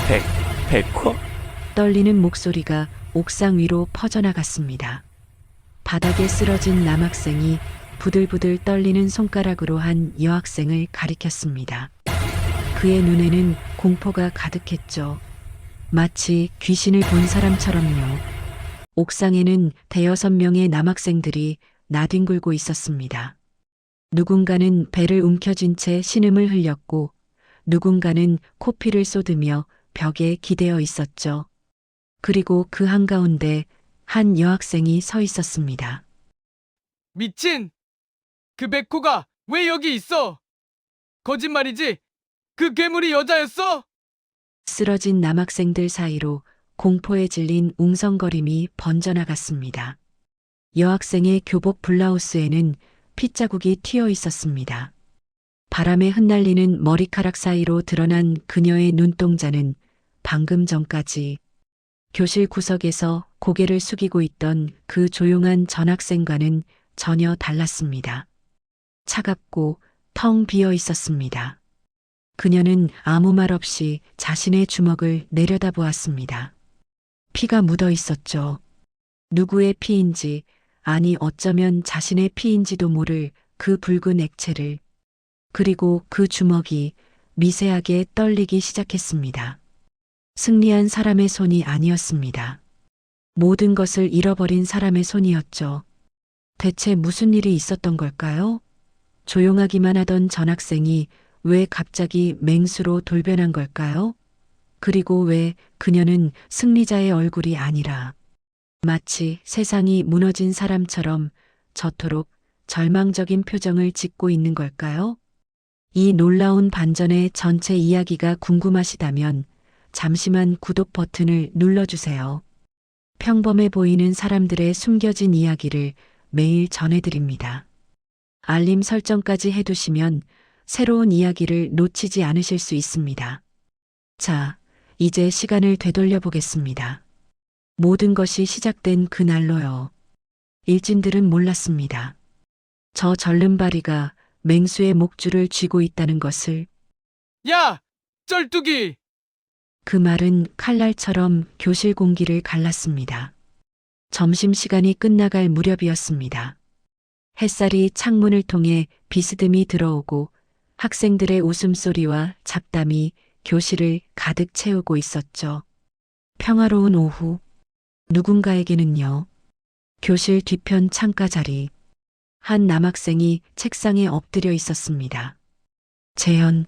백, 백호? 떨리는 목소리가 옥상 위로 퍼져나갔습니다. 바닥에 쓰러진 남학생이 부들부들 떨리는 손가락으로 한 여학생을 가리켰습니다. 그의 눈에는 공포가 가득했죠. 마치 귀신을 본 사람처럼요. 옥상에는 대여섯 명의 남학생들이 나뒹굴고 있었습니다. 누군가는 배를 움켜쥔 채 신음을 흘렸고 누군가는 코피를 쏟으며 벽에 기대어 있었죠. 그리고 그 한가운데 한 여학생이 서 있었습니다. 미친! 그 백호가 왜 여기 있어? 거짓말이지? 그 괴물이 여자였어? 쓰러진 남학생들 사이로 공포에 질린 웅성거림이 번져나갔습니다. 여학생의 교복 블라우스에는 핏자국이 튀어 있었습니다. 바람에 흩날리는 머리카락 사이로 드러난 그녀의 눈동자는 방금 전까지 교실 구석에서 고개를 숙이고 있던 그 조용한 전학생과는 전혀 달랐습니다. 차갑고 텅 비어 있었습니다. 그녀는 아무 말 없이 자신의 주먹을 내려다보았습니다. 피가 묻어 있었죠. 누구의 피인지, 아니 어쩌면 자신의 피인지도 모를 그 붉은 액체를. 그리고 그 주먹이 미세하게 떨리기 시작했습니다. 승리한 사람의 손이 아니었습니다. 모든 것을 잃어버린 사람의 손이었죠. 대체 무슨 일이 있었던 걸까요? 조용하기만 하던 전학생이 왜 갑자기 맹수로 돌변한 걸까요? 그리고 왜 그녀는 승리자의 얼굴이 아니라 마치 세상이 무너진 사람처럼 저토록 절망적인 표정을 짓고 있는 걸까요? 이 놀라운 반전의 전체 이야기가 궁금하시다면 잠시만 구독 버튼을 눌러주세요. 평범해 보이는 사람들의 숨겨진 이야기를 매일 전해드립니다. 알림 설정까지 해두시면 새로운 이야기를 놓치지 않으실 수 있습니다. 자, 이제 시간을 되돌려 보겠습니다. 모든 것이 시작된 그날로요. 일진들은 몰랐습니다. 저 절름발이가 맹수의 목줄을 쥐고 있다는 것을. 야! 쩔뚝이! 그 말은 칼날처럼 교실 공기를 갈랐습니다. 점심시간이 끝나갈 무렵이었습니다. 햇살이 창문을 통해 비스듬히 들어오고 학생들의 웃음소리와 잡담이 교실을 가득 채우고 있었죠. 평화로운 오후, 누군가에게는요. 교실 뒤편 창가 자리, 한 남학생이 책상에 엎드려 있었습니다. 재현,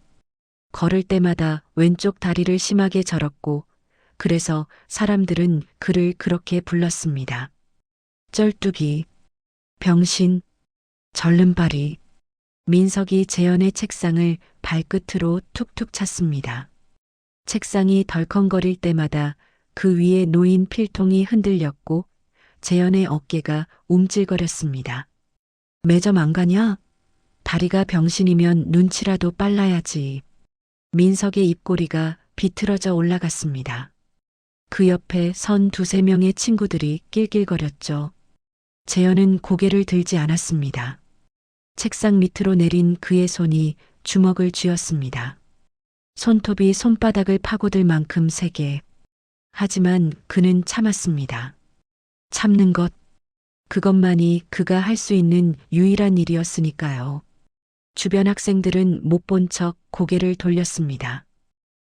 걸을 때마다 왼쪽 다리를 심하게 절었고 그래서 사람들은 그를 그렇게 불렀습니다. 쩔뚝이, 병신, 절름발이. 민석이 재현의 책상을 발끝으로 툭툭 찼습니다. 책상이 덜컹거릴 때마다 그 위에 놓인 필통이 흔들렸고 재현의 어깨가 움찔거렸습니다. 매점 안 가냐? 다리가 병신이면 눈치라도 빨라야지. 민석의 입꼬리가 비틀어져 올라갔습니다. 그 옆에 선 두세 명의 친구들이 낄낄거렸죠. 재현은 고개를 들지 않았습니다. 책상 밑으로 내린 그의 손이 주먹을 쥐었습니다. 손톱이 손바닥을 파고들 만큼 세게. 하지만 그는 참았습니다. 참는 것, 그것만이 그가 할 수 있는 유일한 일이었으니까요. 주변 학생들은 못 본 척 고개를 돌렸습니다.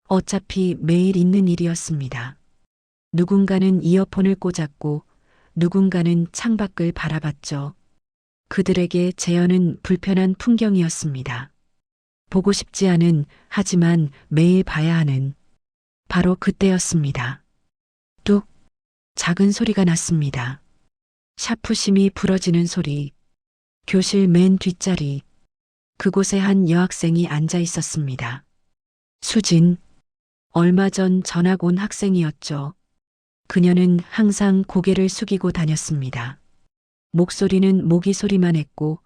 어차피 매일 있는 일이었습니다. 누군가는 이어폰을 꽂았고 누군가는 창밖을 바라봤죠. 그들에게 재현은 불편한 풍경이었습니다. 보고 싶지 않은, 하지만 매일 봐야 하는. 바로 그때였습니다. 뚝, 작은 소리가 났습니다. 샤프심이 부러지는 소리. 교실 맨 뒷자리. 그곳에 한 여학생이 앉아 있었습니다. 수진. 얼마 전 전학 온 학생이었죠. 그녀는 항상 고개를 숙이고 다녔습니다. 목소리는 모기 소리만 했고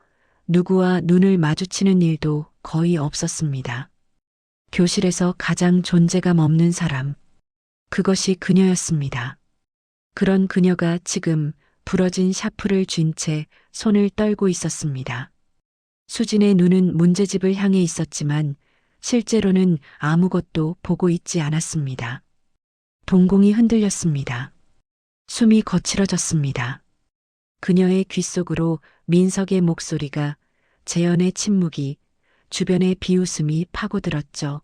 누구와 눈을 마주치는 일도 거의 없었습니다. 교실에서 가장 존재감 없는 사람. 그것이 그녀였습니다. 그런 그녀가 지금 부러진 샤프를 쥔 채 손을 떨고 있었습니다. 수진의 눈은 문제집을 향해 있었지만 실제로는 아무것도 보고 있지 않았습니다. 동공이 흔들렸습니다. 숨이 거칠어졌습니다. 그녀의 귓속으로 민석의 목소리가, 재현의 침묵이, 주변의 비웃음이 파고들었죠.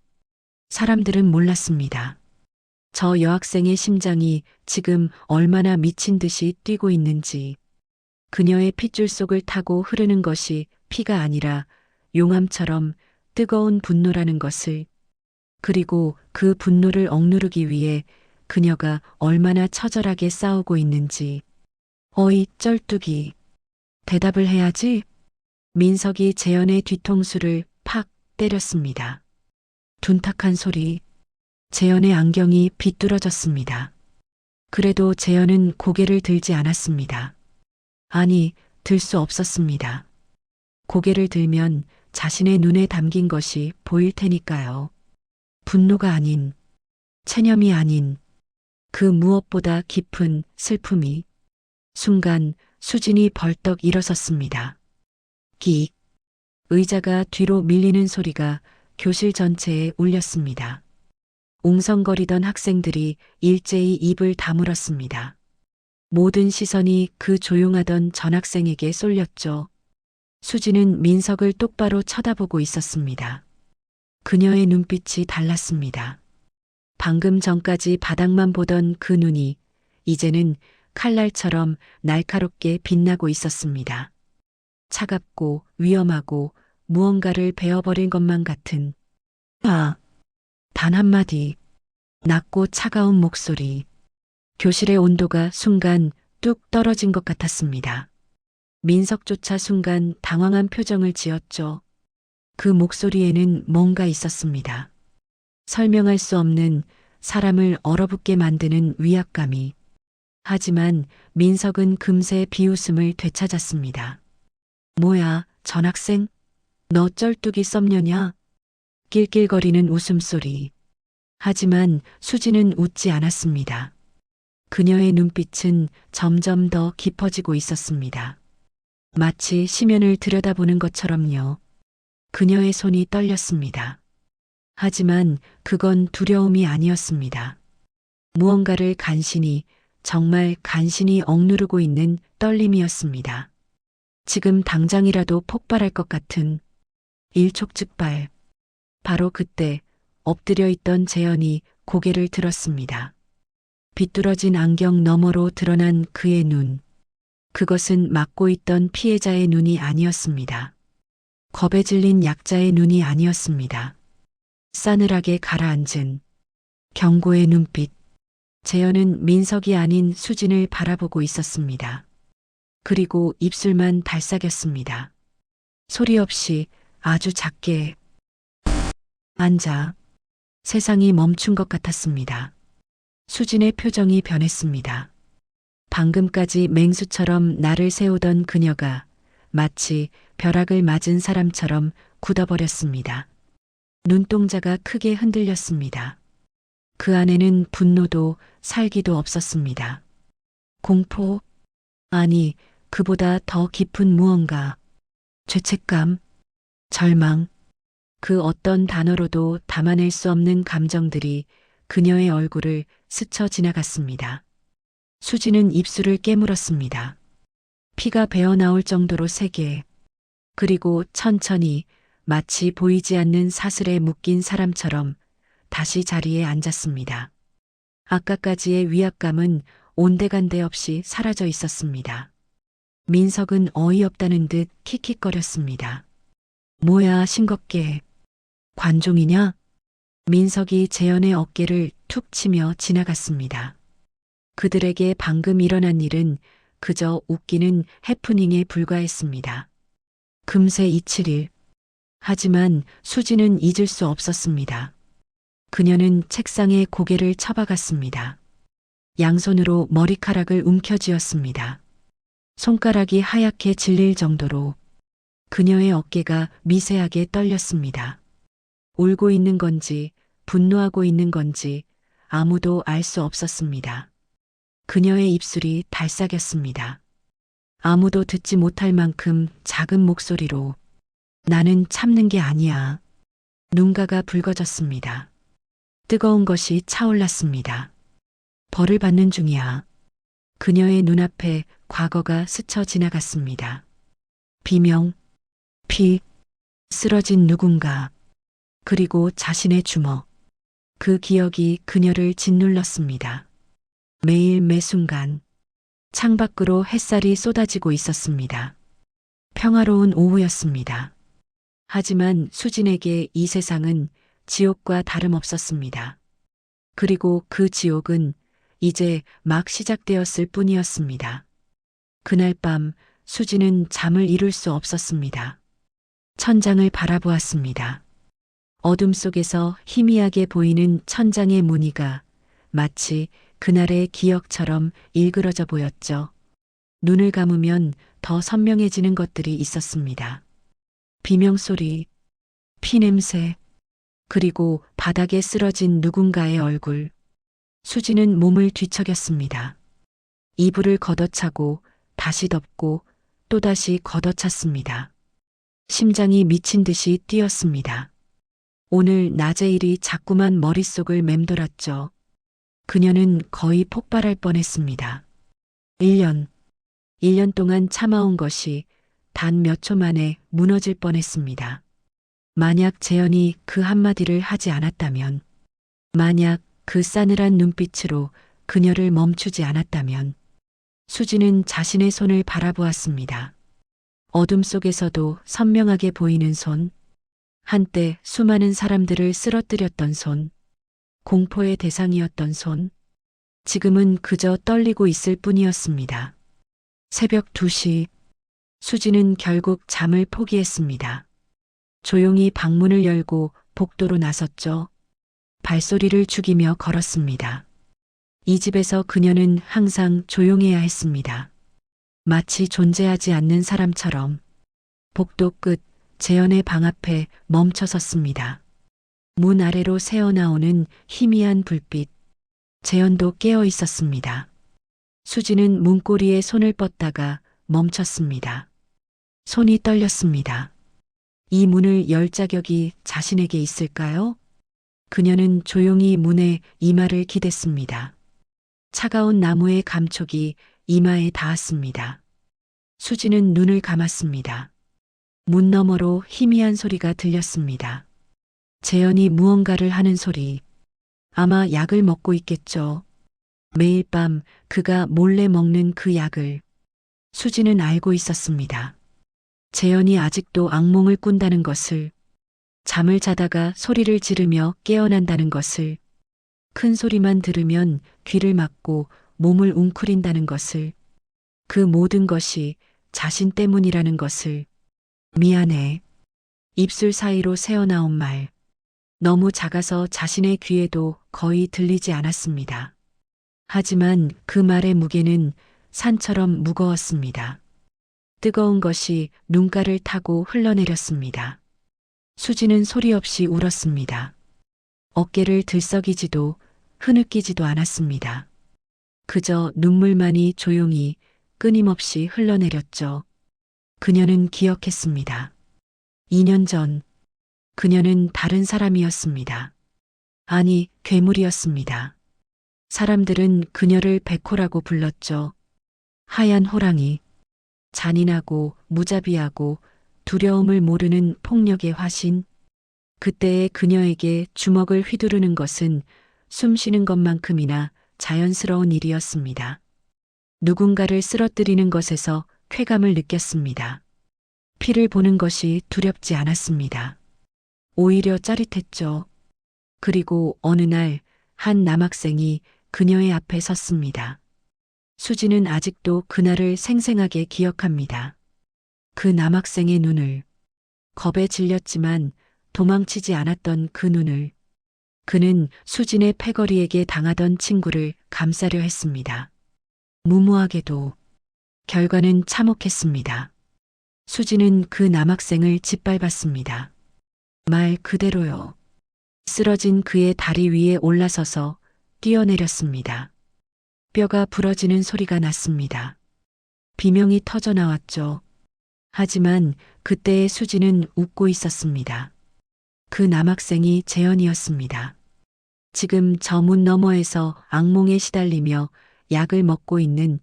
사람들은 몰랐습니다. 저 여학생의 심장이 지금 얼마나 미친 듯이 뛰고 있는지, 그녀의 핏줄 속을 타고 흐르는 것이 피가 아니라 용암처럼 뜨거운 분노라는 것을, 그리고 그 분노를 억누르기 위해 그녀가 얼마나 처절하게 싸우고 있는지. 어이, 쩔뚝이. 대답을 해야지. 민석이 재현의 뒤통수를 팍 때렸습니다. 둔탁한 소리. 재현의 안경이 비뚤어졌습니다. 그래도 재현은 고개를 들지 않았습니다. 아니, 들 수 없었습니다. 고개를 들면 자신의 눈에 담긴 것이 보일 테니까요. 분노가 아닌, 체념이 아닌, 그 무엇보다 깊은 슬픔이. 순간 수진이 벌떡 일어섰습니다. 끽. 의자가 뒤로 밀리는 소리가 교실 전체에 울렸습니다. 웅성거리던 학생들이 일제히 입을 다물었습니다. 모든 시선이 그 조용하던 전학생에게 쏠렸죠. 수지는 민석을 똑바로 쳐다보고 있었습니다. 그녀의 눈빛이 달랐습니다. 방금 전까지 바닥만 보던 그 눈이 이제는 칼날처럼 날카롭게 빛나고 있었습니다. 차갑고 위험하고 무언가를 베어버린 것만 같은. 단 한마디. 낮고 차가운 목소리. 교실의 온도가 순간 뚝 떨어진 것 같았습니다. 민석조차 순간 당황한 표정을 지었죠. 그 목소리에는 뭔가 있었습니다. 설명할 수 없는, 사람을 얼어붙게 만드는 위압감이. 하지만 민석은 금세 비웃음을 되찾았습니다. 뭐야, 전학생? 너 쩔뚝이 썸녀냐? 낄낄거리는 웃음소리. 하지만 수지는 웃지 않았습니다. 그녀의 눈빛은 점점 더 깊어지고 있었습니다. 마치 심연을 들여다보는 것처럼요. 그녀의 손이 떨렸습니다. 하지만 그건 두려움이 아니었습니다. 무언가를 간신히, 정말 간신히 억누르고 있는 떨림이었습니다. 지금 당장이라도 폭발할 것 같은. 일촉즉발. 바로 그때 엎드려 있던 재현이 고개를 들었습니다. 비뚤어진 안경 너머로 드러난 그의 눈. 그것은 막고 있던 피해자의 눈이 아니었습니다. 겁에 질린 약자의 눈이 아니었습니다. 싸늘하게 가라앉은 경고의 눈빛. 재현은 민석이 아닌 수진을 바라보고 있었습니다. 그리고 입술만 달싹였습니다. 소리 없이 아주 작게. 앉아. 세상이 멈춘 것 같았습니다. 수진의 표정이 변했습니다. 방금까지 맹수처럼 나를 세우던 그녀가 마치 벼락을 맞은 사람처럼 굳어버렸습니다. 눈동자가 크게 흔들렸습니다. 그 안에는 분노도 살기도 없었습니다. 공포? 아니, 그보다 더 깊은 무언가. 죄책감, 절망, 그 어떤 단어로도 담아낼 수 없는 감정들이 그녀의 얼굴을 스쳐 지나갔습니다. 수지는 입술을 깨물었습니다. 피가 배어나올 정도로 세게. 그리고 천천히, 마치 보이지 않는 사슬에 묶인 사람처럼 다시 자리에 앉았습니다. 아까까지의 위압감은 온데간데 없이 사라져 있었습니다. 민석은 어이없다는 듯 킥킥거렸습니다. 뭐야, 싱겁게. 관종이냐? 민석이 재현의 어깨를 툭 치며 지나갔습니다. 그들에게 방금 일어난 일은 그저 웃기는 해프닝에 불과했습니다. 금세 잊힐 일. 하지만 수지는 잊을 수 없었습니다. 그녀는 책상에 고개를 쳐박았습니다. 양손으로 머리카락을 움켜쥐었습니다. 손가락이 하얗게 질릴 정도로. 그녀의 어깨가 미세하게 떨렸습니다. 울고 있는 건지 분노하고 있는 건지 아무도 알 수 없었습니다. 그녀의 입술이 달싹였습니다. 아무도 듣지 못할 만큼 작은 목소리로. 나는 참는 게 아니야. 눈가가 붉어졌습니다. 뜨거운 것이 차올랐습니다. 벌을 받는 중이야. 그녀의 눈앞에 과거가 스쳐 지나갔습니다. 비명, 피, 쓰러진 누군가, 그리고 자신의 주먹. 그 기억이 그녀를 짓눌렀습니다. 매일 매 순간 창밖으로 햇살이 쏟아지고 있었습니다. 평화로운 오후였습니다. 하지만 수진에게 이 세상은 지옥과 다름없었습니다. 그리고 그 지옥은 이제 막 시작되었을 뿐이었습니다. 그날 밤 수진은 잠을 이룰 수 없었습니다. 천장을 바라보았습니다. 어둠 속에서 희미하게 보이는 천장의 무늬가 마치 그날의 기억처럼 일그러져 보였죠. 눈을 감으면 더 선명해지는 것들이 있었습니다. 비명소리, 피냄새, 그리고 바닥에 쓰러진 누군가의 얼굴. 수지는 몸을 뒤척였습니다. 이불을 걷어차고 다시 덮고 또다시 걷어찼습니다. 심장이 미친 듯이 뛰었습니다. 오늘 낮의 일이 자꾸만 머릿속을 맴돌았죠. 그녀는 거의 폭발할 뻔했습니다. 1년 동안 참아온 것이 단 몇 초 만에 무너질 뻔했습니다. 만약 재현이 그 한마디를 하지 않았다면, 만약 그 싸늘한 눈빛으로 그녀를 멈추지 않았다면, 수지는 자신의 손을 바라보았습니다. 어둠 속에서도 선명하게 보이는 손, 한때 수많은 사람들을 쓰러뜨렸던 손, 공포의 대상이었던 손, 지금은 그저 떨리고 있을 뿐이었습니다. 새벽 2시, 수지는 결국 잠을 포기했습니다. 조용히 방문을 열고 복도로 나섰죠. 발소리를 죽이며 걸었습니다. 이 집에서 그녀는 항상 조용해야 했습니다. 마치 존재하지 않는 사람처럼. 복도 끝 재현의 방 앞에 멈춰 섰습니다. 문 아래로 새어나오는 희미한 불빛. 재현도 깨어 있었습니다. 수지는 문고리에 손을 뻗다가 멈췄습니다. 손이 떨렸습니다. 이 문을 열 자격이 자신에게 있을까요? 그녀는 조용히 문에 이마를 기댔습니다. 차가운 나무의 감촉이 이마에 닿았습니다. 수지는 눈을 감았습니다. 문 너머로 희미한 소리가 들렸습니다. 재현이 무언가를 하는 소리. 아마 약을 먹고 있겠죠. 매일 밤 그가 몰래 먹는 그 약을 수지는 알고 있었습니다. 재현이 아직도 악몽을 꾼다는 것을, 잠을 자다가 소리를 지르며 깨어난다는 것을, 큰 소리만 들으면 귀를 막고 몸을 웅크린다는 것을, 그 모든 것이 자신 때문이라는 것을. 미안해. 입술 사이로 새어나온 말. 너무 작아서 자신의 귀에도 거의 들리지 않았습니다. 하지만 그 말의 무게는 산처럼 무거웠습니다. 뜨거운 것이 눈가를 타고 흘러내렸습니다. 수지는 소리 없이 울었습니다. 어깨를 들썩이지도 흐느끼지도 않았습니다. 그저 눈물만이 조용히 끊임없이 흘러내렸죠. 그녀는 기억했습니다. 2년 전 그녀는 다른 사람이었습니다. 아니, 괴물이었습니다. 사람들은 그녀를 백호라고 불렀죠. 하얀 호랑이, 잔인하고 무자비하고 두려움을 모르는 폭력의 화신. 그때의 그녀에게 주먹을 휘두르는 것은 숨 쉬는 것만큼이나 자연스러운 일이었습니다. 누군가를 쓰러뜨리는 것에서 쾌감을 느꼈습니다. 피를 보는 것이 두렵지 않았습니다. 오히려 짜릿했죠. 그리고 어느 날 한 남학생이 그녀의 앞에 섰습니다. 수지는 아직도 그날을 생생하게 기억합니다. 그 남학생의 눈을, 겁에 질렸지만 도망치지 않았던 그 눈을. 그는 수진의 패거리에게 당하던 친구를 감싸려 했습니다. 무모하게도. 결과는 참혹했습니다. 수지는 그 남학생을 짓밟았습니다. 말 그대로요. 쓰러진 그의 다리 위에 올라서서 뛰어내렸습니다. 뼈가 부러지는 소리가 났습니다. 비명이 터져 나왔죠. 하지만 그때의 수지는 웃고 있었습니다. 그 남학생이 재현이었습니다. 지금 저 문 너머에서 악몽에 시달리며 약을 먹고 있는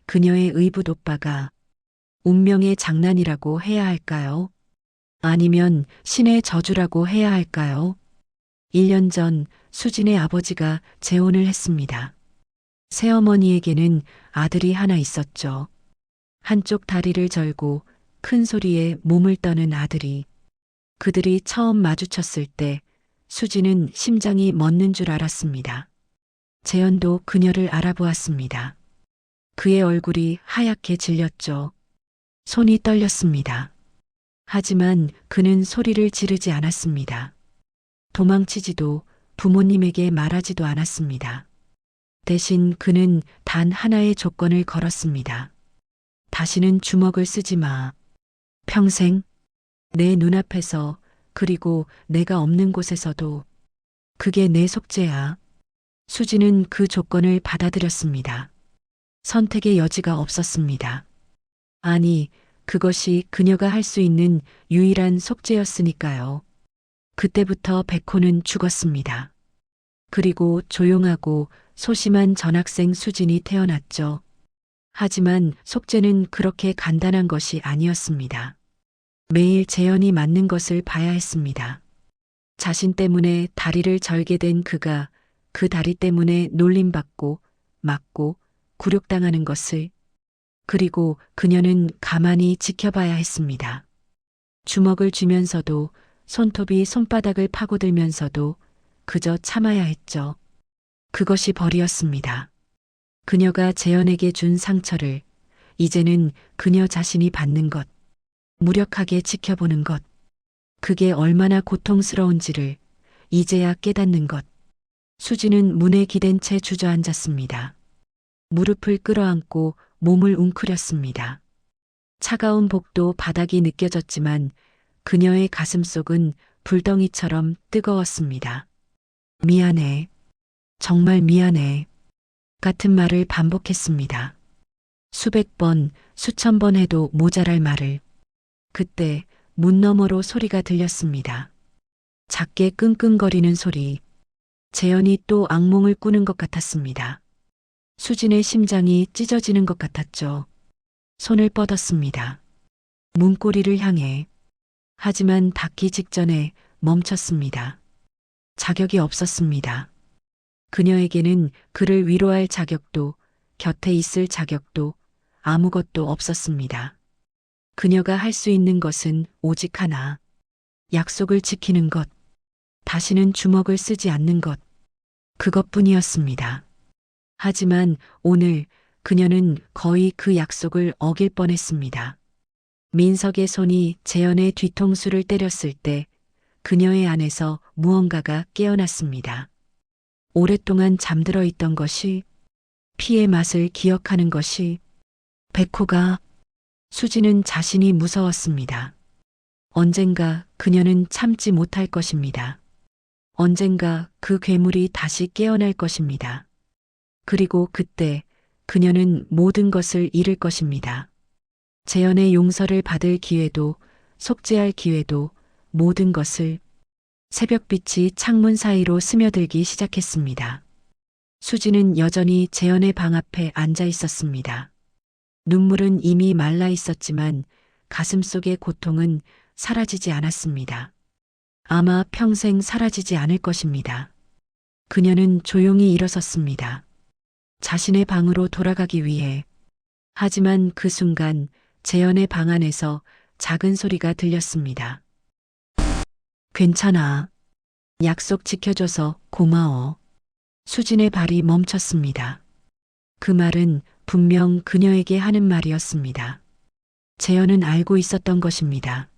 그녀의 의붓 오빠가 운명의 장난이라고 해야 할까요? 아니면 신의 저주라고 해야 할까요? 1년 전 수진의 아버지가 재혼을 했습니다. 새어머니에게는 아들이 하나 있었죠. 한쪽 다리를 절고 큰 소리에 몸을 떠는 아들이. 그들이 처음 마주쳤을 때 수진은 심장이 멎는 줄 알았습니다. 재현도 그녀를 알아보았습니다. 그의 얼굴이 하얗게 질렸죠. 손이 떨렸습니다. 하지만 그는 소리를 지르지 않았습니다. 도망치지도 부모님에게 말하지도 않았습니다. 대신 그는 단 하나의 조건을 걸었습니다. 다시는 주먹을 쓰지 마. 평생 내 눈앞에서 그리고 내가 없는 곳에서도. 그게 내 속죄야. 수지는 그 조건을 받아들였습니다. 선택의 여지가 없었습니다. 아니, 그것이 그녀가 할 수 있는 유일한 속죄였으니까요. 그때부터 백호는 죽었습니다. 그리고 조용하고 소심한 전학생 수진이 태어났죠. 하지만 속죄는 그렇게 간단한 것이 아니었습니다. 매일 재현이 맞는 것을 봐야 했습니다. 자신 때문에 다리를 절게 된 그가 그 다리 때문에 놀림받고 맞고 굴욕당하는 것을, 그리고 그녀는 가만히 지켜봐야 했습니다. 주먹을 쥐면서도 손톱이 손바닥을 파고들면서도 그저 참아야 했죠. 그것이 벌이었습니다. 그녀가 재현에게 준 상처를 이제는 그녀 자신이 받는 것, 무력하게 지켜보는 것, 그게 얼마나 고통스러운지를 이제야 깨닫는 것. 수지는 문에 기댄 채 주저앉았습니다. 무릎을 끌어안고 몸을 웅크렸습니다. 차가운 복도 바닥이 느껴졌지만 그녀의 가슴속은 불덩이처럼 뜨거웠습니다. 미안해. 정말 미안해. 같은 말을 반복했습니다. 수백 번, 수천 번 해도 모자랄 말을. 그때 문 너머로 소리가 들렸습니다. 작게 끙끙거리는 소리. 재현이 또 악몽을 꾸는 것 같았습니다. 수진의 심장이 찢어지는 것 같았죠. 손을 뻗었습니다. 문고리를 향해. 하지만 닿기 직전에 멈췄습니다. 자격이 없었습니다. 그녀에게는 그를 위로할 자격도, 곁에 있을 자격도, 아무것도 없었습니다. 그녀가 할 수 있는 것은 오직 하나. 약속을 지키는 것. 다시는 주먹을 쓰지 않는 것. 그것뿐이었습니다. 하지만 오늘 그녀는 거의 그 약속을 어길 뻔했습니다. 민석의 손이 재현의 뒤통수를 때렸을 때 그녀의 안에서 무언가가 깨어났습니다. 오랫동안 잠들어 있던 것이, 피의 맛을 기억하는 것이. 백호가. 수지는 자신이 무서웠습니다. 언젠가 그녀는 참지 못할 것입니다. 언젠가 그 괴물이 다시 깨어날 것입니다. 그리고 그때 그녀는 모든 것을 잃을 것입니다. 재현의 용서를 받을 기회도, 속죄할 기회도, 모든 것을. 새벽빛이 창문 사이로 스며들기 시작했습니다. 수지는 여전히 재현의 방 앞에 앉아 있었습니다. 눈물은 이미 말라 있었지만 가슴속의 고통은 사라지지 않았습니다. 아마 평생 사라지지 않을 것입니다. 그녀는 조용히 일어섰습니다. 자신의 방으로 돌아가기 위해. 하지만 그 순간 재현의 방 안에서 작은 소리가 들렸습니다. 괜찮아. 약속 지켜줘서 고마워. 수진의 발이 멈췄습니다. 그 말은 분명 그녀에게 하는 말이었습니다. 재현은 알고 있었던 것입니다.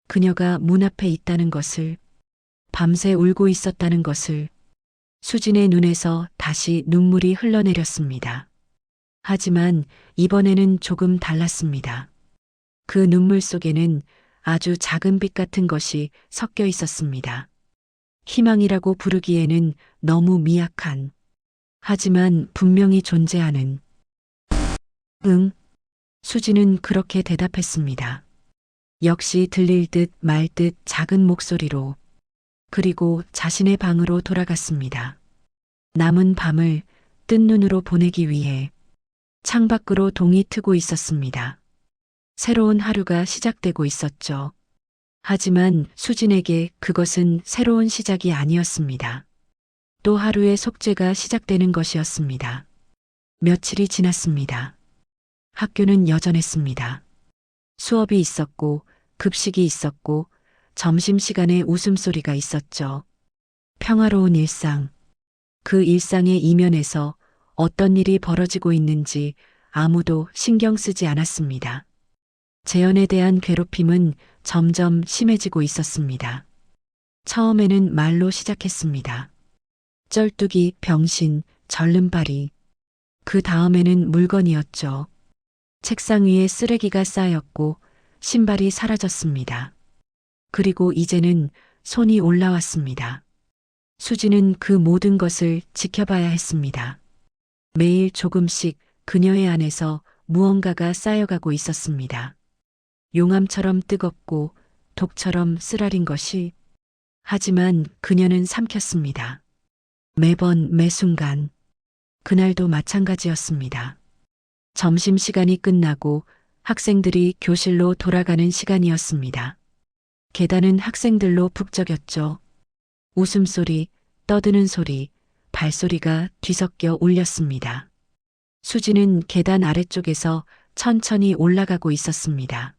그녀가 문 앞에 있다는 것을, 밤새 울고 있었다는 것을. 수진의 눈에서 다시 눈물이 흘러내렸습니다. 하지만 이번에는 조금 달랐습니다. 그 눈물 속에는 아주 작은 빛 같은 것이 섞여 있었습니다. 희망이라고 부르기에는 너무 미약한, 하지만 분명히 존재하는. 응. 수지는 그렇게 대답했습니다. 역시 들릴 듯 말 듯 작은 목소리로. 그리고 자신의 방으로 돌아갔습니다. 남은 밤을 뜬 눈으로 보내기 위해 창밖으로 동이 트고 있었습니다. 새로운 하루가 시작되고 있었죠. 하지만 수진에게 그것은 새로운 시작이 아니었습니다. 또 하루의 속죄가 시작되는 것이었습니다. 며칠이 지났습니다. 학교는 여전했습니다. 수업이 있었고, 급식이 있었고, 점심시간에 웃음소리가 있었죠. 평화로운 일상. 그 일상의 이면에서 어떤 일이 벌어지고 있는지 아무도 신경 쓰지 않았습니다. 재현에 대한 괴롭힘은 점점 심해지고 있었습니다. 처음에는 말로 시작했습니다. 쩔뚝이, 병신, 절름발이. 그 다음에는 물건이었죠. 책상 위에 쓰레기가 쌓였고 신발이 사라졌습니다. 그리고 이제는 손이 올라왔습니다. 수지는 그 모든 것을 지켜봐야 했습니다. 매일 조금씩 그녀의 안에서 무언가가 쌓여가고 있었습니다. 용암처럼 뜨겁고 독처럼 쓰라린 것이. 하지만 그녀는 삼켰습니다. 매번 매 순간. 그날도 마찬가지였습니다. 점심시간이 끝나고 학생들이 교실로 돌아가는 시간이었습니다. 계단은 학생들로 북적였죠. 웃음소리, 떠드는 소리, 발소리가 뒤섞여 울렸습니다. 수지는 계단 아래쪽에서 천천히 올라가고 있었습니다.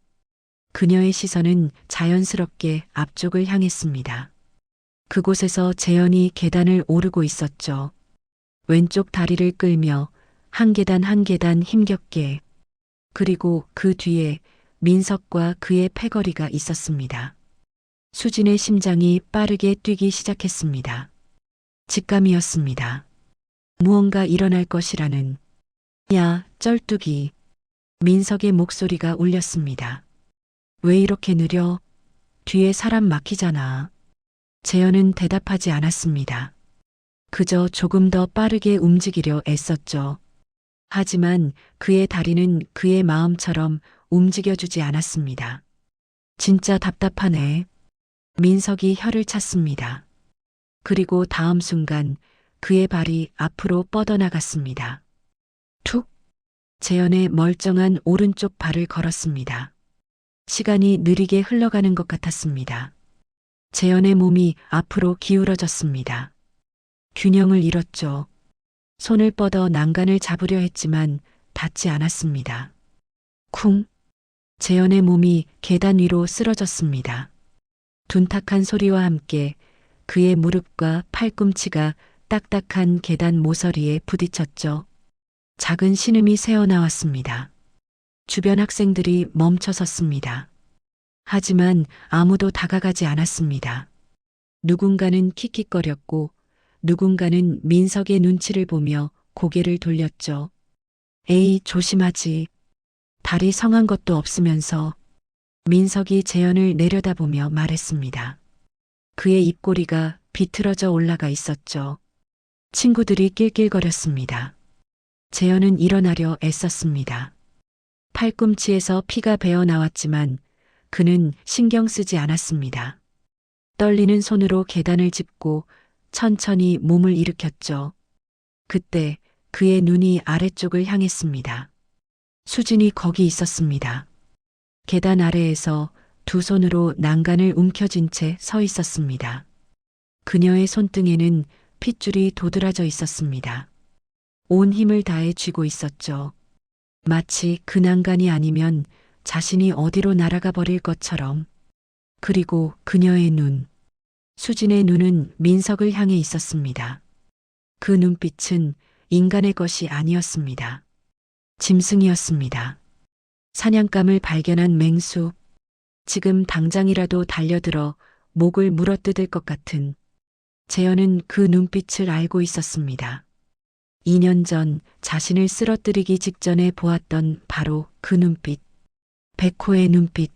그녀의 시선은 자연스럽게 앞쪽을 향했습니다. 그곳에서 재현이 계단을 오르고 있었죠. 왼쪽 다리를 끌며 한 계단 한 계단 힘겹게. 그리고 그 뒤에 민석과 그의 패거리가 있었습니다. 수진의 심장이 빠르게 뛰기 시작했습니다. 직감이었습니다. 무언가 일어날 것이라는. 야, 쩔뚝이. 민석의 목소리가 울렸습니다. 왜 이렇게 느려? 뒤에 사람 막히잖아. 재현은 대답하지 않았습니다. 그저 조금 더 빠르게 움직이려 애썼죠. 하지만 그의 다리는 그의 마음처럼 움직여주지 않았습니다. 진짜 답답하네. 민석이 혀를 찼습니다. 그리고 다음 순간 그의 발이 앞으로 뻗어나갔습니다. 툭! 재현의 멀쩡한 오른쪽 발을 걸었습니다. 시간이 느리게 흘러가는 것 같았습니다. 재현의 몸이 앞으로 기울어졌습니다. 균형을 잃었죠. 손을 뻗어 난간을 잡으려 했지만 닿지 않았습니다. 쿵! 재현의 몸이 계단 위로 쓰러졌습니다. 둔탁한 소리와 함께 그의 무릎과 팔꿈치가 딱딱한 계단 모서리에 부딪혔죠. 작은 신음이 새어나왔습니다. 주변 학생들이 멈춰 섰습니다. 하지만 아무도 다가가지 않았습니다. 누군가는 킥킥거렸고 누군가는 민석의 눈치를 보며 고개를 돌렸죠. 에이, 조심하지. 발이 성한 것도 없으면서. 민석이 재현을 내려다보며 말했습니다. 그의 입꼬리가 비틀어져 올라가 있었죠. 친구들이 낄낄거렸습니다. 재현은 일어나려 애썼습니다. 팔꿈치에서 피가 배어 나왔지만 그는 신경 쓰지 않았습니다. 떨리는 손으로 계단을 짚고 천천히 몸을 일으켰죠. 그때 그의 눈이 아래쪽을 향했습니다. 수진이 거기 있었습니다. 계단 아래에서 두 손으로 난간을 움켜쥔 채 서 있었습니다. 그녀의 손등에는 핏줄이 도드라져 있었습니다. 온 힘을 다해 쥐고 있었죠. 마치 그 난간이 아니면 자신이 어디로 날아가 버릴 것처럼. 그리고 그녀의 눈. 수진의 눈은 민석을 향해 있었습니다. 그 눈빛은 인간의 것이 아니었습니다. 짐승이었습니다. 사냥감을 발견한 맹수. 지금 당장이라도 달려들어 목을 물어뜯을 것 같은. 재현은 그 눈빛을 알고 있었습니다. 2년 전 자신을 쓰러뜨리기 직전에 보았던 바로 그 눈빛. 백호의 눈빛.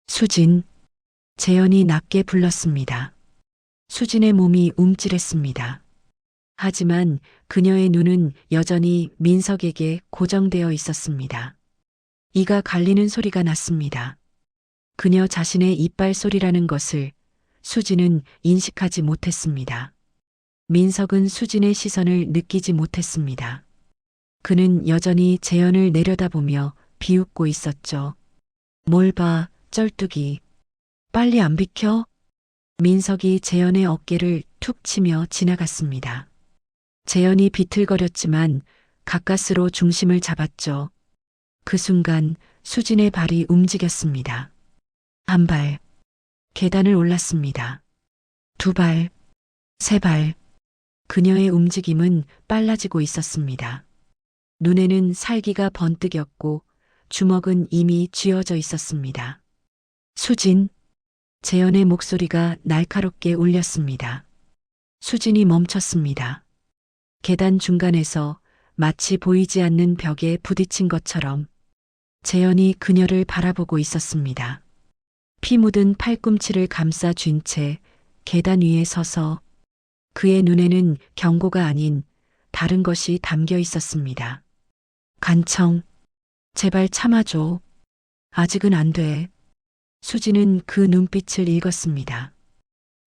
수진. 재현이 낮게 불렀습니다. 수진의 몸이 움찔했습니다. 하지만 그녀의 눈은 여전히 민석에게 고정되어 있었습니다. 이가 갈리는 소리가 났습니다. 그녀 자신의 이빨 소리라는 것을 수진은 인식하지 못했습니다. 민석은 수진의 시선을 느끼지 못했습니다. 그는 여전히 재현을 내려다보며 비웃고 있었죠. 뭘 봐, 쩔뚝이. 빨리 안 비켜? 민석이 재현의 어깨를 툭 치며 지나갔습니다. 재현이 비틀거렸지만 가까스로 중심을 잡았죠. 그 순간 수진의 발이 움직였습니다. 한 발, 계단을 올랐습니다. 두 발, 세 발. 그녀의 움직임은 빨라지고 있었습니다. 눈에는 살기가 번뜩였고 주먹은 이미 쥐어져 있었습니다. 수진, 재현의 목소리가 날카롭게 울렸습니다. 수진이 멈췄습니다. 계단 중간에서 마치 보이지 않는 벽에 부딪힌 것처럼 재현이 그녀를 바라보고 있었습니다. 피 묻은 팔꿈치를 감싸 쥔 채 계단 위에 서서 그의 눈에는 경고가 아닌 다른 것이 담겨 있었습니다. 간청, 제발 참아줘. 아직은 안 돼. 수지는 그 눈빛을 읽었습니다.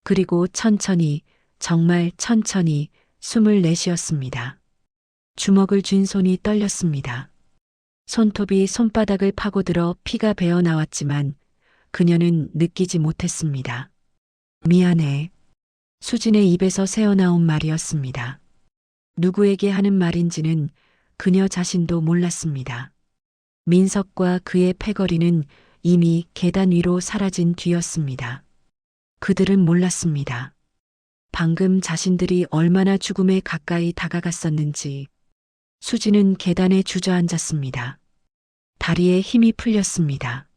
그리고 천천히, 정말 천천히 숨을 내쉬었습니다. 주먹을 쥔 손이 떨렸습니다. 손톱이 손바닥을 파고들어 피가 배어 나왔지만 그녀는 느끼지 못했습니다. 미안해. 수진의 입에서 새어나온 말이었습니다. 누구에게 하는 말인지는 그녀 자신도 몰랐습니다. 민석과 그의 패거리는 이미 계단 위로 사라진 뒤였습니다. 그들은 몰랐습니다. 방금 자신들이 얼마나 죽음에 가까이 다가갔었는지. 수지는 계단에 주저앉았습니다. 다리에 힘이 풀렸습니다.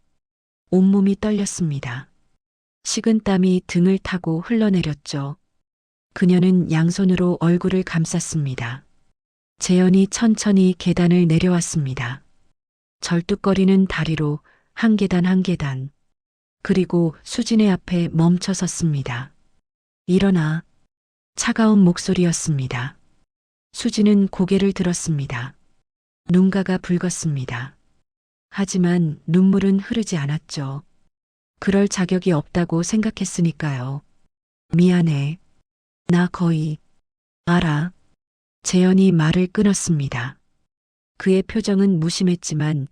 온몸이 떨렸습니다. 식은 땀이 등을 타고 흘러내렸죠. 그녀는 양손으로 얼굴을 감쌌습니다. 재현이 천천히 계단을 내려왔습니다. 절뚝거리는 다리로 한 계단 한 계단. 그리고 수진의 앞에 멈춰 섰습니다. 일어나. 차가운 목소리였습니다. 수진은 고개를 들었습니다. 눈가가 붉었습니다. 하지만 눈물은 흐르지 않았죠. 그럴 자격이 없다고 생각했으니까요. 미안해. 나 거의 알아. 재현이 말을 끊었습니다. 그의 표정은 무심했지만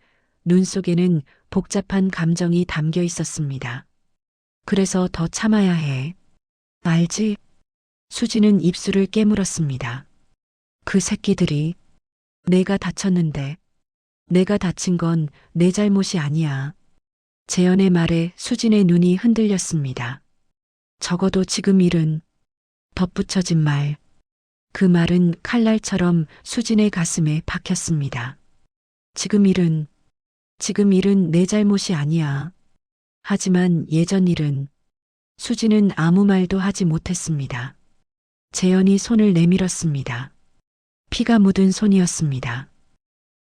눈 속에는 복잡한 감정이 담겨 있었습니다. 그래서 더 참아야 해. 알지? 수지는 입술을 깨물었습니다. 그 새끼들이. 내가 다쳤는데. 내가 다친 건 내 잘못이 아니야. 재현의 말에 수진의 눈이 흔들렸습니다. 적어도 지금 일은. 덧붙여진 말. 그 말은 칼날처럼 수진의 가슴에 박혔습니다. 지금 일은 내 잘못이 아니야. 하지만 예전 일은. 수진은 아무 말도 하지 못했습니다. 재현이 손을 내밀었습니다. 피가 묻은 손이었습니다.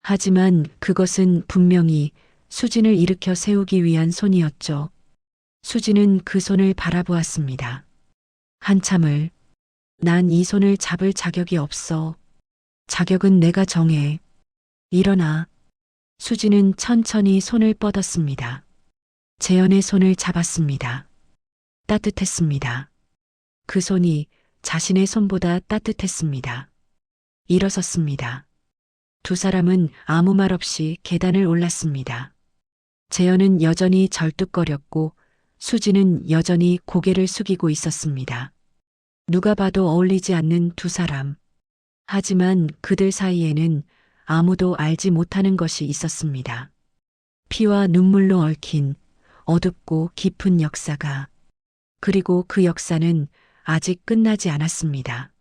하지만 그것은 분명히 수진을 일으켜 세우기 위한 손이었죠. 수진은 그 손을 바라보았습니다. 한참을. 난 이 손을 잡을 자격이 없어. 자격은 내가 정해. 일어나. 수진은 천천히 손을 뻗었습니다. 재현의 손을 잡았습니다. 따뜻했습니다. 그 손이 자신의 손보다 따뜻했습니다. 일어섰습니다. 두 사람은 아무 말 없이 계단을 올랐습니다. 재현은 여전히 절뚝거렸고 수지는 여전히 고개를 숙이고 있었습니다. 누가 봐도 어울리지 않는 두 사람. 하지만 그들 사이에는 아무도 알지 못하는 것이 있었습니다. 피와 눈물로 얽힌 어둡고 깊은 역사가. 그리고 그 역사는 아직 끝나지 않았습니다.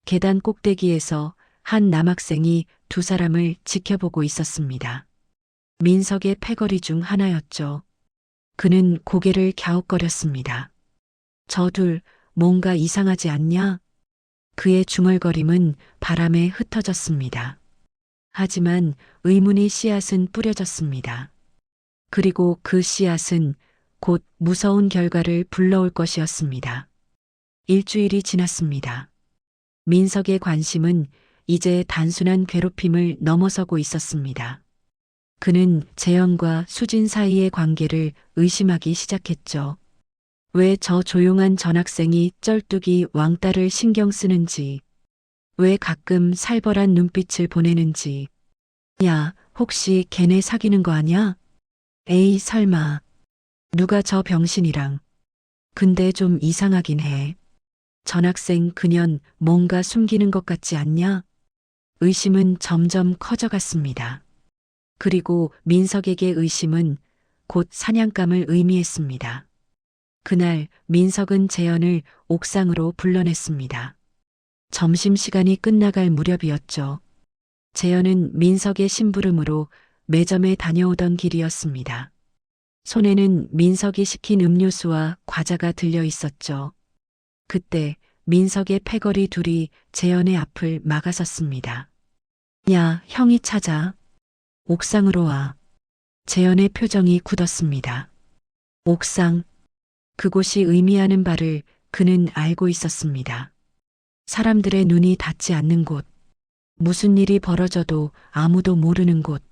계단 꼭대기에서 한 남학생이 두 사람을 지켜보고 있었습니다. 민석의 패거리 중 하나였죠. 그는 고개를 갸웃거렸습니다. 저 둘 뭔가 이상하지 않냐? 그의 중얼거림은 바람에 흩어졌습니다. 하지만 의문의 씨앗은 뿌려졌습니다. 그리고 그 씨앗은 곧 무서운 결과를 불러올 것이었습니다. 일주일이 지났습니다. 민석의 관심은 이제 단순한 괴롭힘을 넘어서고 있었습니다. 그는 재현과 수진 사이의 관계를 의심하기 시작했죠. 왜 저 조용한 전학생이 쩔뚝이 왕따를 신경 쓰는지, 왜 가끔 살벌한 눈빛을 보내는지. 야, 혹시 걔네 사귀는 거 아냐? 에이, 설마. 누가 저 병신이랑. 근데 좀 이상하긴 해. 전학생 그년 뭔가 숨기는 것 같지 않냐? 의심은 점점 커져갔습니다. 그리고 민석에게 의심은 곧 사냥감을 의미했습니다. 그날 민석은 재현을 옥상으로 불러냈습니다. 점심시간이 끝나갈 무렵이었죠. 재현은 민석의 심부름으로 매점에 다녀오던 길이었습니다. 손에는 민석이 시킨 음료수와 과자가 들려 있었죠. 그때 민석의 패거리 둘이 재현의 앞을 막아섰습니다. 야, 형이 찾아. 옥상으로 와. 재현의 표정이 굳었습니다. 옥상. 그곳이 의미하는 바를 그는 알고 있었습니다. 사람들의 눈이 닿지 않는 곳. 무슨 일이 벌어져도 아무도 모르는 곳.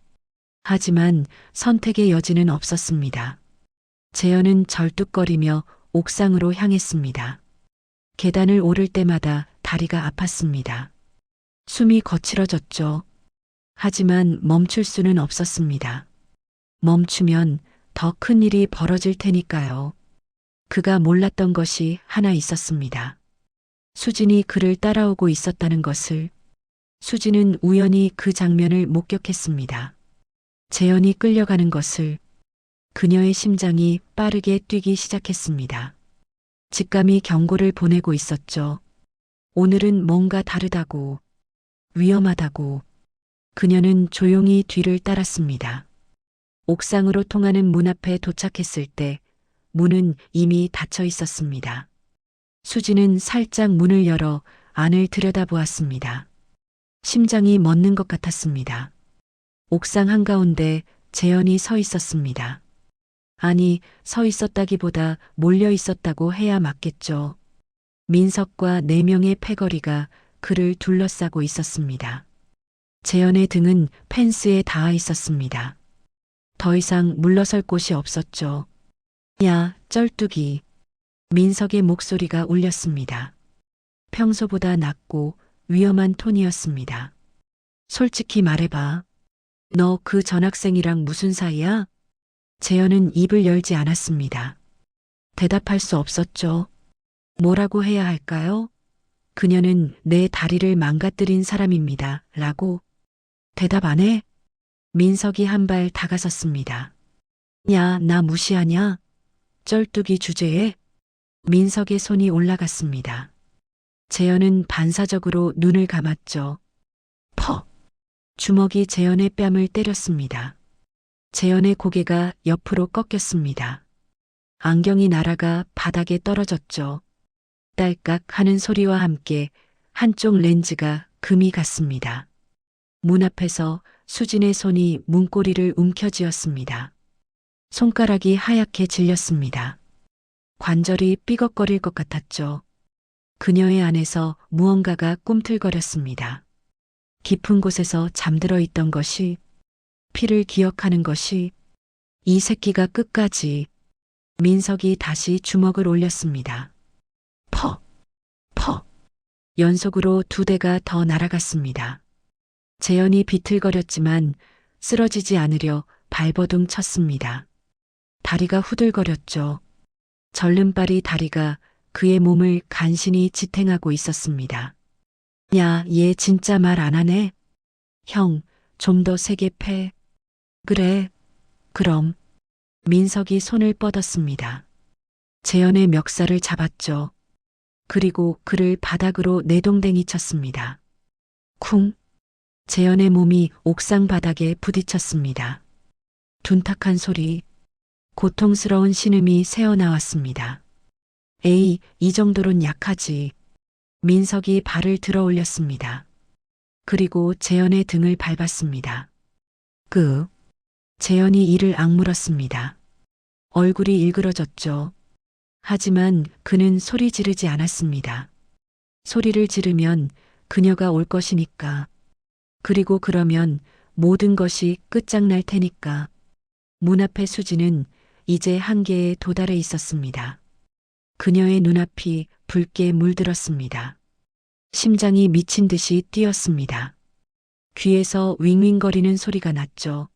하지만 선택의 여지는 없었습니다. 재현은 절뚝거리며 옥상으로 향했습니다. 계단을 오를 때마다 다리가 아팠습니다. 숨이 거칠어졌죠. 하지만 멈출 수는 없었습니다. 멈추면 더 큰 일이 벌어질 테니까요. 그가 몰랐던 것이 하나 있었습니다. 수진이 그를 따라오고 있었다는 것을. 수진은 우연히 그 장면을 목격했습니다. 재현이 끌려가는 것을. 그녀의 심장이 빠르게 뛰기 시작했습니다. 직감이 경고를 보내고 있었죠. 오늘은 뭔가 다르다고, 위험하다고. 그녀는 조용히 뒤를 따랐습니다. 옥상으로 통하는 문 앞에 도착했을 때 문은 이미 닫혀 있었습니다. 수지는 살짝 문을 열어 안을 들여다보았습니다. 심장이 멎는 것 같았습니다. 옥상 한가운데 재현이 서 있었습니다. 아니, 서 있었다기보다 몰려 있었다고 해야 맞겠죠. 민석과 4명의 패거리가 그를 둘러싸고 있었습니다. 재현의 등은 펜스에 닿아 있었습니다. 더 이상 물러설 곳이 없었죠. 야, 쩔뚝이. 민석의 목소리가 울렸습니다. 평소보다 낮고 위험한 톤이었습니다. 솔직히 말해봐. 너 그 전학생이랑 무슨 사이야? 재현은 입을 열지 않았습니다. 대답할 수 없었죠. 뭐라고 해야 할까요? 그녀는 내 다리를 망가뜨린 사람입니다. 라고. 대답 안 해? 민석이 한 발 다가섰습니다. 야, 나 무시하냐? 쩔뚝이 주제에. 민석의 손이 올라갔습니다. 재현은 반사적으로 눈을 감았죠. 퍽! 주먹이 재현의 뺨을 때렸습니다. 재현의 고개가 옆으로 꺾였습니다. 안경이 날아가 바닥에 떨어졌죠. 딸깍 하는 소리와 함께 한쪽 렌즈가 금이 갔습니다. 문 앞에서 수진의 손이 문고리를 움켜쥐었습니다. 손가락이 하얗게 질렸습니다. 관절이 삐걱거릴 것 같았죠. 그녀의 안에서 무언가가 꿈틀거렸습니다. 깊은 곳에서 잠들어 있던 것이, 피를 기억하는 것이. 이 새끼가 끝까지. 민석이 다시 주먹을 올렸습니다. 퍽! 퍽! 연속으로 2대가 더 날아갔습니다. 재현이 비틀거렸지만 쓰러지지 않으려 발버둥 쳤습니다. 다리가 후들거렸죠. 절름발이 다리가 그의 몸을 간신히 지탱하고 있었습니다. 야, 얘 진짜 말 안 하네? 형, 좀 더 세게 패. 그래, 그럼. 민석이 손을 뻗었습니다. 재현의 멱살을 잡았죠. 그리고 그를 바닥으로 내동댕이 쳤습니다. 쿵! 재현의 몸이 옥상 바닥에 부딪혔습니다. 둔탁한 소리, 고통스러운 신음이 새어나왔습니다. 에이, 이 정도론 약하지. 민석이 발을 들어 올렸습니다. 그리고 재현의 등을 밟았습니다. 재현이 이를 악물었습니다. 얼굴이 일그러졌죠. 하지만 그는 소리 지르지 않았습니다. 소리를 지르면 그녀가 올 것이니까. 그리고 그러면 모든 것이 끝장날 테니까. 문 앞의 수지는 이제 한계에 도달해 있었습니다. 그녀의 눈앞이 붉게 물들었습니다. 심장이 미친 듯이 뛰었습니다. 귀에서 윙윙거리는 소리가 났죠.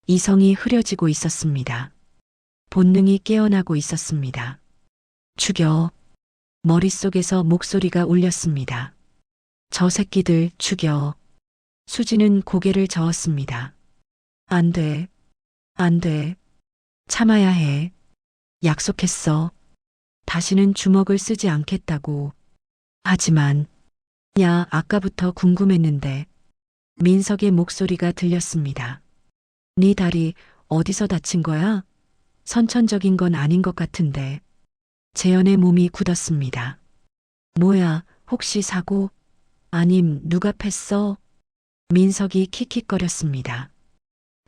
이성이 흐려지고 있었습니다. 본능이 깨어나고 있었습니다. 죽여. 머릿속에서 목소리가 울렸습니다. 저 새끼들 죽여. 수지는 고개를 저었습니다. 안 돼. 안 돼. 참아야 해. 약속했어. 다시는 주먹을 쓰지 않겠다고. 하지만, 야, 아까부터 궁금했는데. 민석의 목소리가 들렸습니다. 네 다리 어디서 다친 거야? 선천적인 건 아닌 것 같은데. 재현의 몸이 굳었습니다. 뭐야, 혹시 사고? 아님 누가 팼어? 민석이 킥킥거렸습니다.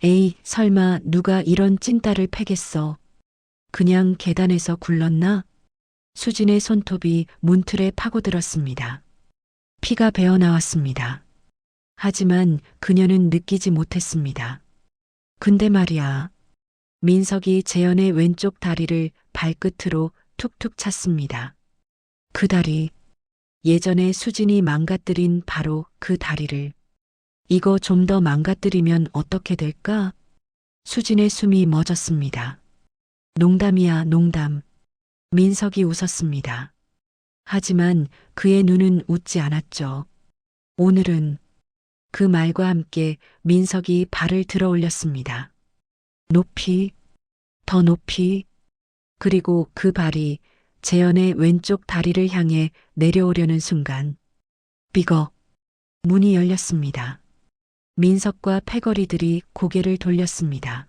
에이, 설마 누가 이런 찐따를 패겠어? 그냥 계단에서 굴렀나? 수진의 손톱이 문틀에 파고들었습니다. 피가 배어나왔습니다. 하지만 그녀는 느끼지 못했습니다. 근데 말이야. 민석이 재현의 왼쪽 다리를 발끝으로 툭툭 찼습니다. 그 다리, 예전에 수진이 망가뜨린 바로 그 다리를. 이거 좀 더 망가뜨리면 어떻게 될까? 수진의 숨이 멎었습니다. 농담이야, 농담. 민석이 웃었습니다. 하지만 그의 눈은 웃지 않았죠. 오늘은 그 말과 함께 민석이 발을 들어 올렸습니다. 높이, 더 높이, 그리고 그 발이 재현의 왼쪽 다리를 향해 내려오려는 순간, 삐걱, 문이 열렸습니다. 민석과 패거리들이 고개를 돌렸습니다.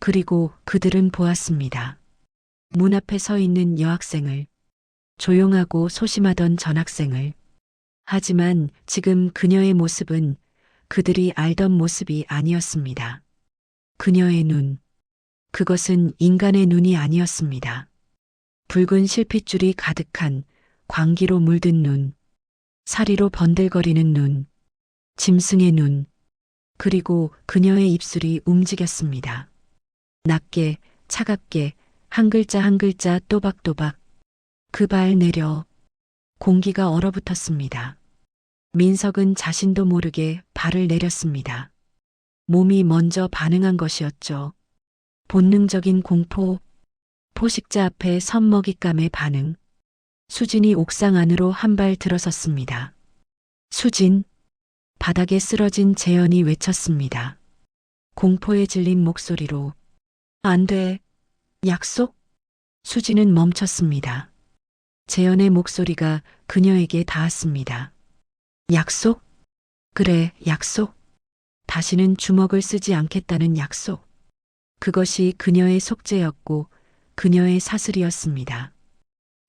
그리고 그들은 보았습니다. 문 앞에 서 있는 여학생을, 조용하고 소심하던 전학생을. 하지만 지금 그녀의 모습은 그들이 알던 모습이 아니었습니다. 그녀의 눈, 그것은 인간의 눈이 아니었습니다. 붉은 실핏줄이 가득한 광기로 물든 눈, 사리로 번들거리는 눈, 짐승의 눈, 그리고 그녀의 입술이 움직였습니다. 낮게, 차갑게, 한 글자 한 글자 또박또박. 그 발 내려. 공기가 얼어붙었습니다. 민석은 자신도 모르게 발을 내렸습니다. 몸이 먼저 반응한 것이었죠. 본능적인 공포, 포식자 앞에 선먹잇감의 반응. 수진이 옥상 안으로 한 발 들어섰습니다. 수진, 바닥에 쓰러진 재현이 외쳤습니다. 공포에 질린 목소리로. 안 돼. 약속? 수진은 멈췄습니다. 재현의 목소리가 그녀에게 닿았습니다. 약속? 그래, 약속. 다시는 주먹을 쓰지 않겠다는 약속. 그것이 그녀의 속죄였고 그녀의 사슬이었습니다.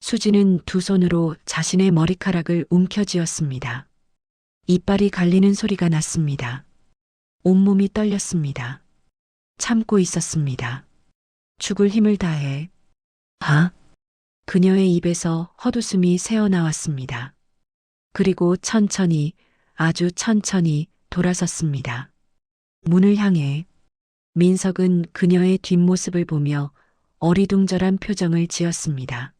수지는 두 손으로 자신의 머리카락을 움켜쥐었습니다. 이빨이 갈리는 소리가 났습니다. 온몸이 떨렸습니다. 참고 있었습니다. 죽을 힘을 다해. 아? 그녀의 입에서 헛웃음이 새어나왔습니다. 그리고 천천히, 아주 천천히 돌아섰습니다. 문을 향해. 민석은 그녀의 뒷모습을 보며 어리둥절한 표정을 지었습니다.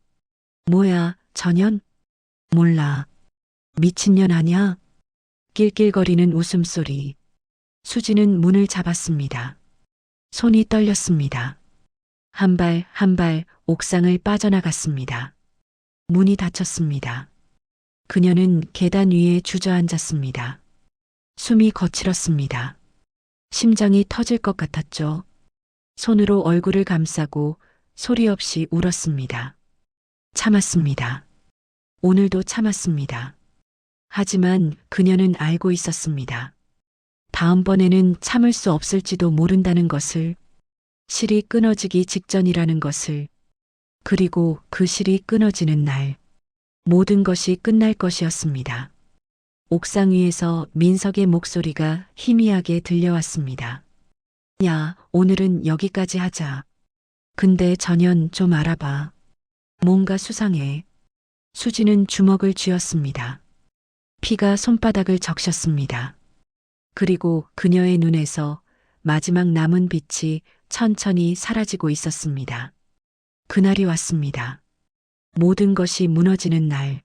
뭐야, 전현? 몰라. 미친년 아냐? 낄낄거리는 웃음소리. 수지는 문을 잡았습니다. 손이 떨렸습니다. 한 발 한 발 옥상을 빠져나갔습니다. 문이 닫혔습니다. 그녀는 계단 위에 주저앉았습니다. 숨이 거칠었습니다. 심장이 터질 것 같았죠. 손으로 얼굴을 감싸고 소리 없이 울었습니다. 참았습니다. 오늘도 참았습니다. 하지만 그녀는 알고 있었습니다. 다음번에는 참을 수 없을지도 모른다는 것을, 실이 끊어지기 직전이라는 것을, 그리고 그 실이 끊어지는 날, 모든 것이 끝날 것이었습니다. 옥상 위에서 민석의 목소리가 희미하게 들려왔습니다. 야, 오늘은 여기까지 하자. 근데 전현 좀 알아봐. 뭔가 수상해. 수지는 주먹을 쥐었습니다. 피가 손바닥을 적셨습니다. 그리고 그녀의 눈에서 마지막 남은 빛이 천천히 사라지고 있었습니다. 그날이 왔습니다. 모든 것이 무너지는 날,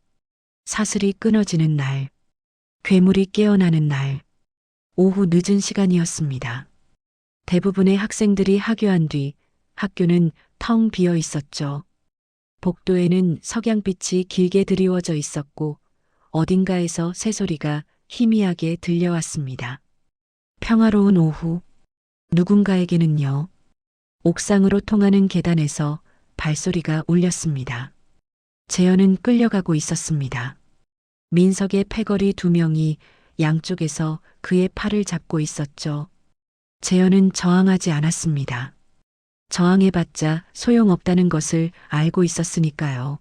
사슬이 끊어지는 날, 괴물이 깨어나는 날, 오후 늦은 시간이었습니다. 대부분의 학생들이 하교한 뒤 학교는 텅 비어 있었죠. 복도에는 석양빛이 길게 드리워져 있었고 어딘가에서 새소리가 희미하게 들려왔습니다. 평화로운 오후, 누군가에게는요, 옥상으로 통하는 계단에서 발소리가 울렸습니다. 재현은 끌려가고 있었습니다. 민석의 패거리 2명이 양쪽에서 그의 팔을 잡고 있었죠. 재현은 저항하지 않았습니다. 저항해봤자 소용없다는 것을 알고 있었으니까요.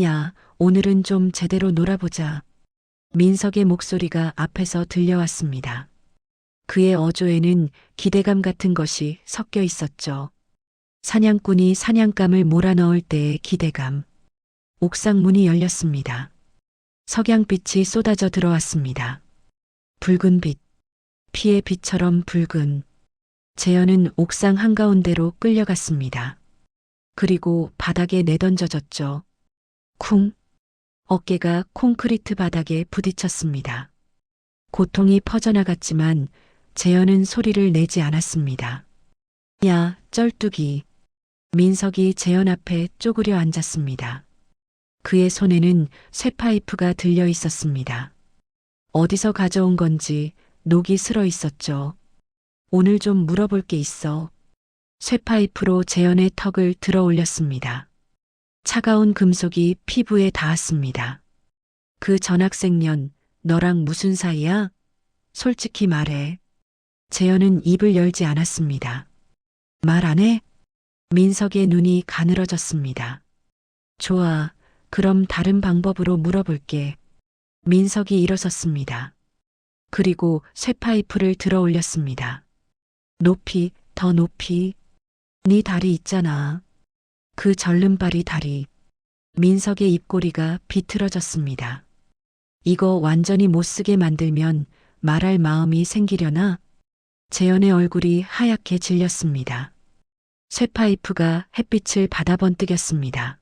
야, 오늘은 좀 제대로 놀아보자. 민석의 목소리가 앞에서 들려왔습니다. 그의 어조에는 기대감 같은 것이 섞여 있었죠. 사냥꾼이 사냥감을 몰아넣을 때의 기대감. 옥상 문이 열렸습니다. 석양빛이 쏟아져 들어왔습니다. 붉은 빛, 피의 빛처럼 붉은. 재현은 옥상 한가운데로 끌려갔습니다. 그리고 바닥에 내던져졌죠. 쿵. 어깨가 콘크리트 바닥에 부딪혔습니다. 고통이 퍼져나갔지만 재현은 소리를 내지 않았습니다. 야, 쩔뚝이. 민석이 재현 앞에 쪼그려 앉았습니다. 그의 손에는 쇠파이프가 들려 있었습니다. 어디서 가져온 건지 녹이 슬어 있었죠. 오늘 좀 물어볼 게 있어. 쇠파이프로 재현의 턱을 들어 올렸습니다. 차가운 금속이 피부에 닿았습니다. 그 전학생년, 너랑 무슨 사이야? 솔직히 말해. 재현은 입을 열지 않았습니다. 말 안 해? 민석의 눈이 가늘어졌습니다. 좋아, 그럼 다른 방법으로 물어볼게. 민석이 일어섰습니다. 그리고 쇠파이프를 들어 올렸습니다. 높이, 더 높이. 네 다리 있잖아. 그 절름발이 다리. 민석의 입꼬리가 비틀어졌습니다. 이거 완전히 못쓰게 만들면 말할 마음이 생기려나? 재현의 얼굴이 하얗게 질렸습니다. 쇠파이프가 햇빛을 받아 번뜩였습니다.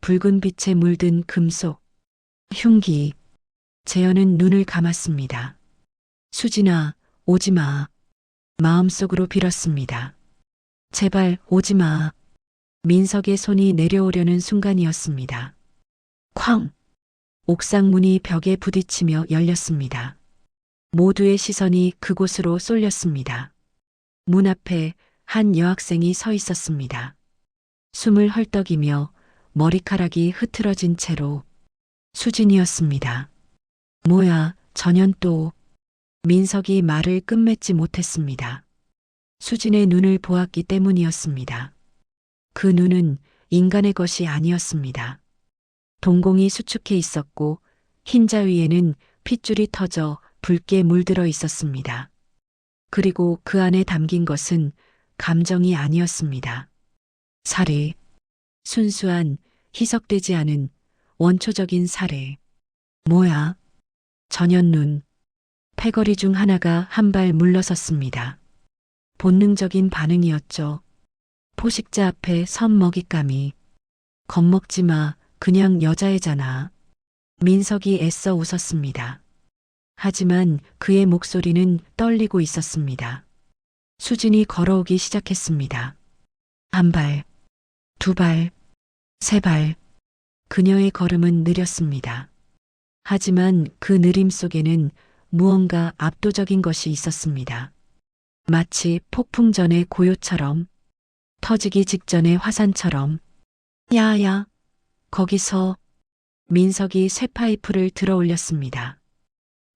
붉은 빛에 물든 금속. 흉기. 재현은 눈을 감았습니다. 수진아, 오지 마. 마음속으로 빌었습니다. 제발 오지 마. 민석의 손이 내려오려는 순간이었습니다. 쾅! 옥상 문이 벽에 부딪히며 열렸습니다. 모두의 시선이 그곳으로 쏠렸습니다. 문 앞에 한 여학생이 서 있었습니다. 숨을 헐떡이며 머리카락이 흐트러진 채로. 수진이었습니다. 뭐야, 전현 또. 민석이 말을 끝맺지 못했습니다. 수진의 눈을 보았기 때문이었습니다. 그 눈은 인간의 것이 아니었습니다. 동공이 수축해 있었고 흰자 위에는 핏줄이 터져 붉게 물들어 있었습니다. 그리고 그 안에 담긴 것은 감정이 아니었습니다. 살해. 순수한, 희석되지 않은 원초적인 살해. 뭐야? 전현 눈. 패거리 중 하나가 한 발 물러섰습니다. 본능적인 반응이었죠. 포식자 앞에 선 먹잇감이. 겁먹지 마. 그냥 여자애잖아. 민석이 애써 웃었습니다. 하지만 그의 목소리는 떨리고 있었습니다. 수진이 걸어오기 시작했습니다. 한 발, 두 발, 세 발. 그녀의 걸음은 느렸습니다. 하지만 그 느림 속에는 무언가 압도적인 것이 있었습니다. 마치 폭풍 전의 고요처럼, 터지기 직전의 화산처럼. 야야, 거기서. 민석이 쇠파이프를 들어 올렸습니다.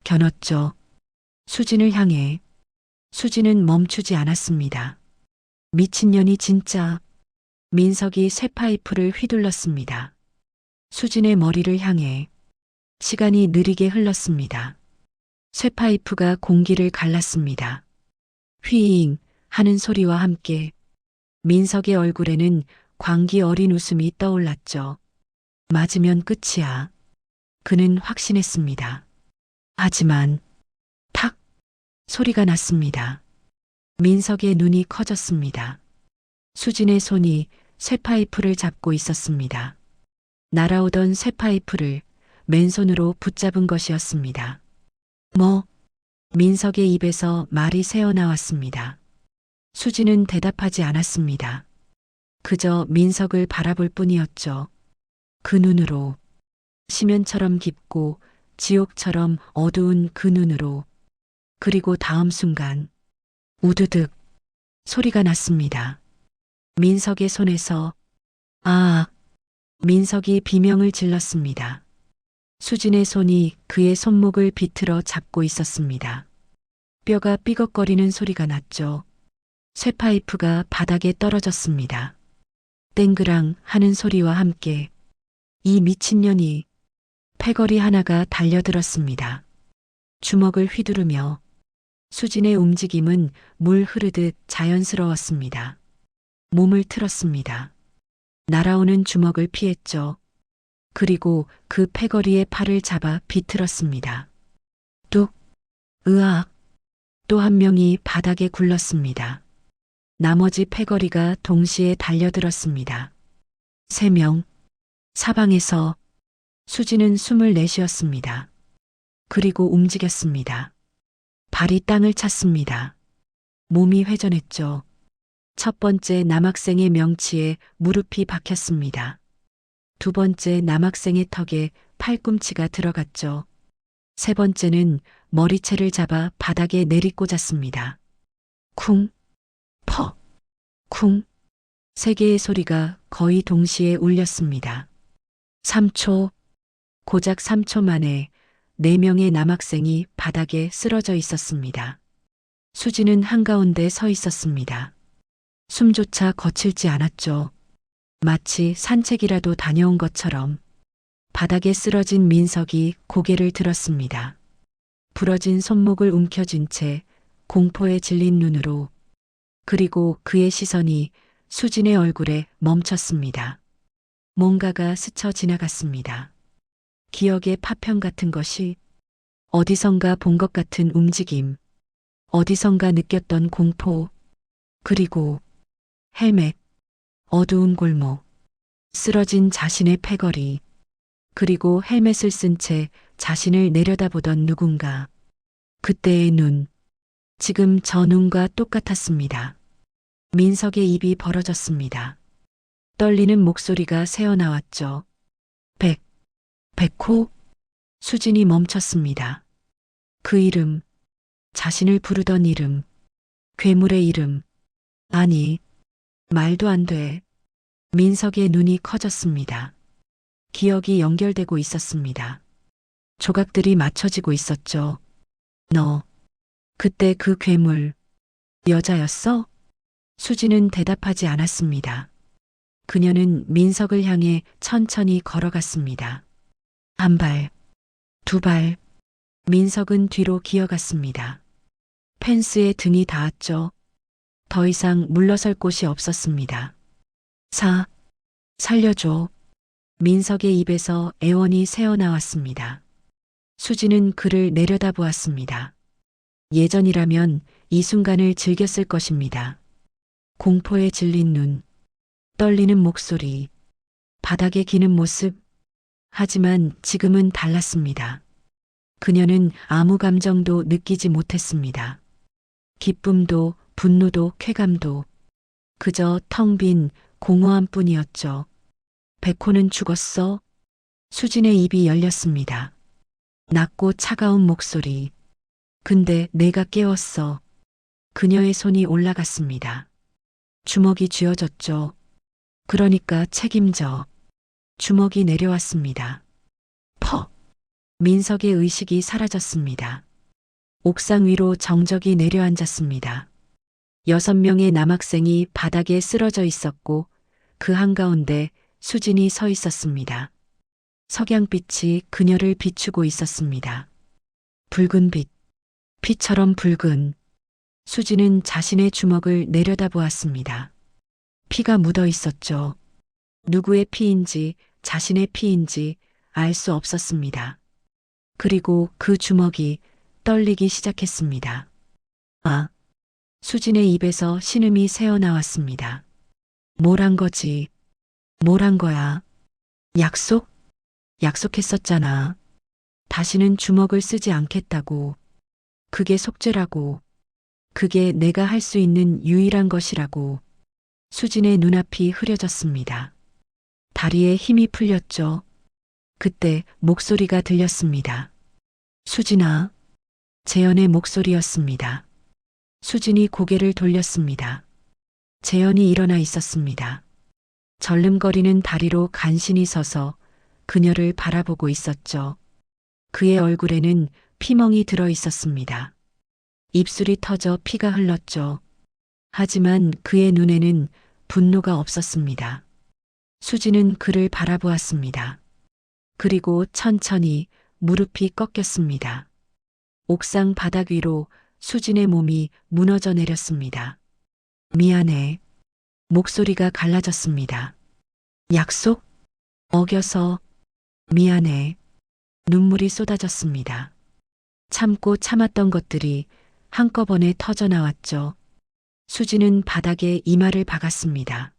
겨눴죠. 수진을 향해. 수진은 멈추지 않았습니다. 미친년이 진짜. 민석이 쇠파이프를 휘둘렀습니다. 수진의 머리를 향해. 시간이 느리게 흘렀습니다. 쇠파이프가 공기를 갈랐습니다. 휘잉 하는 소리와 함께 민석의 얼굴에는 광기 어린 웃음이 떠올랐죠. 맞으면 끝이야. 그는 확신했습니다. 하지만 탁 소리가 났습니다. 민석의 눈이 커졌습니다. 수진의 손이 쇠파이프를 잡고 있었습니다. 날아오던 쇠파이프를 맨손으로 붙잡은 것이었습니다. 뭐? 민석의 입에서 말이 새어나왔습니다. 수지는 대답하지 않았습니다. 그저 민석을 바라볼 뿐이었죠. 그 눈으로, 심연처럼 깊고 지옥처럼 어두운 그 눈으로. 그리고 다음 순간 우드득 소리가 났습니다. 민석의 손에서 아, 민석이 비명을 질렀습니다. 수진의 손이 그의 손목을 비틀어 잡고 있었습니다. 뼈가 삐걱거리는 소리가 났죠. 쇠파이프가 바닥에 떨어졌습니다. 땡그랑 하는 소리와 함께 이 미친년이 패거리 하나가 달려들었습니다. 주먹을 휘두르며 수진의 움직임은 물 흐르듯 자연스러웠습니다. 몸을 틀었습니다. 날아오는 주먹을 피했죠. 그리고 그 패거리의 팔을 잡아 비틀었습니다. 뚝, 으악, 또 한 명이 바닥에 굴렀습니다. 나머지 패거리가 동시에 달려들었습니다. 3명, 사방에서 수지는 숨을 내쉬었습니다. 그리고 움직였습니다. 발이 땅을 찼습니다. 몸이 회전했죠. 첫 번째 남학생의 명치에 무릎이 박혔습니다. 두 번째 남학생의 턱에 팔꿈치가 들어갔죠. 세 번째는 머리채를 잡아 바닥에 내리꽂았습니다. 쿵, 퍼, 쿵. 3개의 소리가 거의 동시에 울렸습니다. 3초, 고작 3초 만에 4명의 남학생이 바닥에 쓰러져 있었습니다. 수지는 한가운데 서 있었습니다. 숨조차 거칠지 않았죠. 마치 산책이라도 다녀온 것처럼. 바닥에 쓰러진 민석이 고개를 들었습니다. 부러진 손목을 움켜쥔 채 공포에 질린 눈으로. 그리고 그의 시선이 수진의 얼굴에 멈췄습니다. 뭔가가 스쳐 지나갔습니다. 기억의 파편 같은 것이, 어디선가 본 것 같은 움직임, 어디선가 느꼈던 공포, 그리고 헬멧, 어두운 골목, 쓰러진 자신의 패거리, 그리고 헬멧을 쓴 채 자신을 내려다보던 누군가. 그때의 눈, 지금 저 눈과 똑같았습니다. 민석의 입이 벌어졌습니다. 떨리는 목소리가 새어나왔죠. 백호? 수진이 멈췄습니다. 그 이름, 자신을 부르던 이름, 괴물의 이름. 아니, 말도 안 돼. 민석의 눈이 커졌습니다. 기억이 연결되고 있었습니다. 조각들이 맞춰지고 있었죠. 너, 그때 그 괴물, 여자였어? 수지는 대답하지 않았습니다. 그녀는 민석을 향해 천천히 걸어갔습니다. 한 발, 두 발, 민석은 뒤로 기어갔습니다. 펜스에 등이 닿았죠. 더 이상 물러설 곳이 없었습니다. 살려줘. 민석의 입에서 애원이 새어나왔습니다. 수지는 그를 내려다보았습니다. 예전이라면 이 순간을 즐겼을 것입니다. 공포에 질린 눈, 떨리는 목소리, 바닥에 기는 모습. 하지만 지금은 달랐습니다. 그녀는 아무 감정도 느끼지 못했습니다. 기쁨도 분노도 쾌감도. 그저 텅 빈 공허함 뿐이었죠. 백호는 죽었어? 수진의 입이 열렸습니다. 낮고 차가운 목소리. 근데 내가 깨웠어. 그녀의 손이 올라갔습니다. 주먹이 쥐어졌죠. 그러니까 책임져. 주먹이 내려왔습니다. 퍼! 민석의 의식이 사라졌습니다. 옥상 위로 정적이 내려앉았습니다. 6명의 남학생이 바닥에 쓰러져 있었고 그 한가운데 수진이 서 있었습니다. 석양빛이 그녀를 비추고 있었습니다. 붉은 빛, 피처럼 붉은. 수진은 자신의 주먹을 내려다보았습니다. 피가 묻어 있었죠. 누구의 피인지 자신의 피인지 알 수 없었습니다. 그리고 그 주먹이 떨리기 시작했습니다. 아! 수진의 입에서 신음이 새어나왔습니다. 뭘 한 거지? 뭘 한 거야? 약속? 약속했었잖아. 다시는 주먹을 쓰지 않겠다고. 그게 속죄라고. 그게 내가 할 수 있는 유일한 것이라고. 수진의 눈앞이 흐려졌습니다. 다리에 힘이 풀렸죠. 그때 목소리가 들렸습니다. 수진아. 재현의 목소리였습니다. 수진이 고개를 돌렸습니다. 재현이 일어나 있었습니다. 절름거리는 다리로 간신히 서서 그녀를 바라보고 있었죠. 그의 얼굴에는 피멍이 들어 있었습니다. 입술이 터져 피가 흘렀죠. 하지만 그의 눈에는 분노가 없었습니다. 수지는 그를 바라보았습니다. 그리고 천천히 무릎이 꺾였습니다. 옥상 바닥 위로 수진의 몸이 무너져 내렸습니다. 미안해. 목소리가 갈라졌습니다. 약속? 어겨서 미안해. 눈물이 쏟아졌습니다. 참고 참았던 것들이 한꺼번에 터져 나왔죠. 수지는 바닥에 이마를 박았습니다.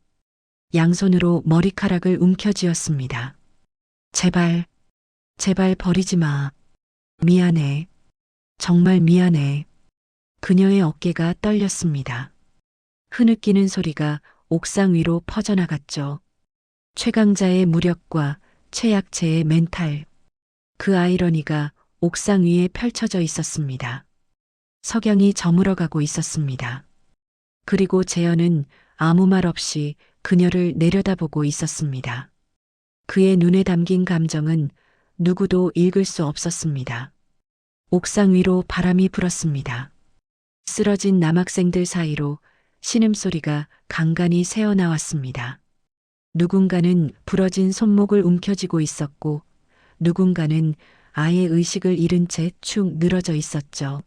양손으로 머리카락을 움켜쥐었습니다. 제발, 제발 버리지 마. 미안해. 정말 미안해. 그녀의 어깨가 떨렸습니다. 흐느끼는 소리가 옥상 위로 퍼져나갔죠. 최강자의 무력과 최약체의 멘탈. 그 아이러니가 옥상 위에 펼쳐져 있었습니다. 석양이 저물어가고 있었습니다. 그리고 재현은 아무 말 없이 그녀를 내려다보고 있었습니다. 그의 눈에 담긴 감정은 누구도 읽을 수 없었습니다. 옥상 위로 바람이 불었습니다. 쓰러진 남학생들 사이로 신음소리가 간간히 새어나왔습니다. 누군가는 부러진 손목을 움켜쥐고 있었고 누군가는 아예 의식을 잃은 채 축 늘어져 있었죠.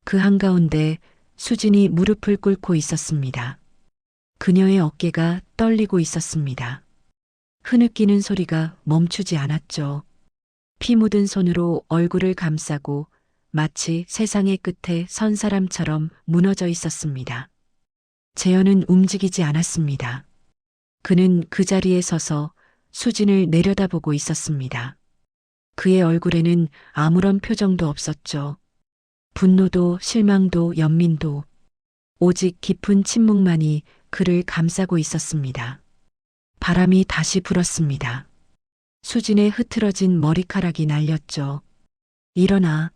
그 한가운데 수진이 무릎을 꿇고 있었습니다. 그녀의 어깨가 떨리고 있었습니다. 흐느끼는 소리가 멈추지 않았죠. 피 묻은 손으로 얼굴을 감싸고 마치 세상의 끝에 선 사람처럼 무너져 있었습니다. 재현은 움직이지 않았습니다. 그는 그 자리에 서서 수진을 내려다보고 있었습니다. 그의 얼굴에는 아무런 표정도 없었죠. 분노도 실망도 연민도 오직 깊은 침묵만이 그를 감싸고 있었습니다. 바람이 다시 불었습니다. 수진의 흐트러진 머리카락이 날렸죠. 일어나.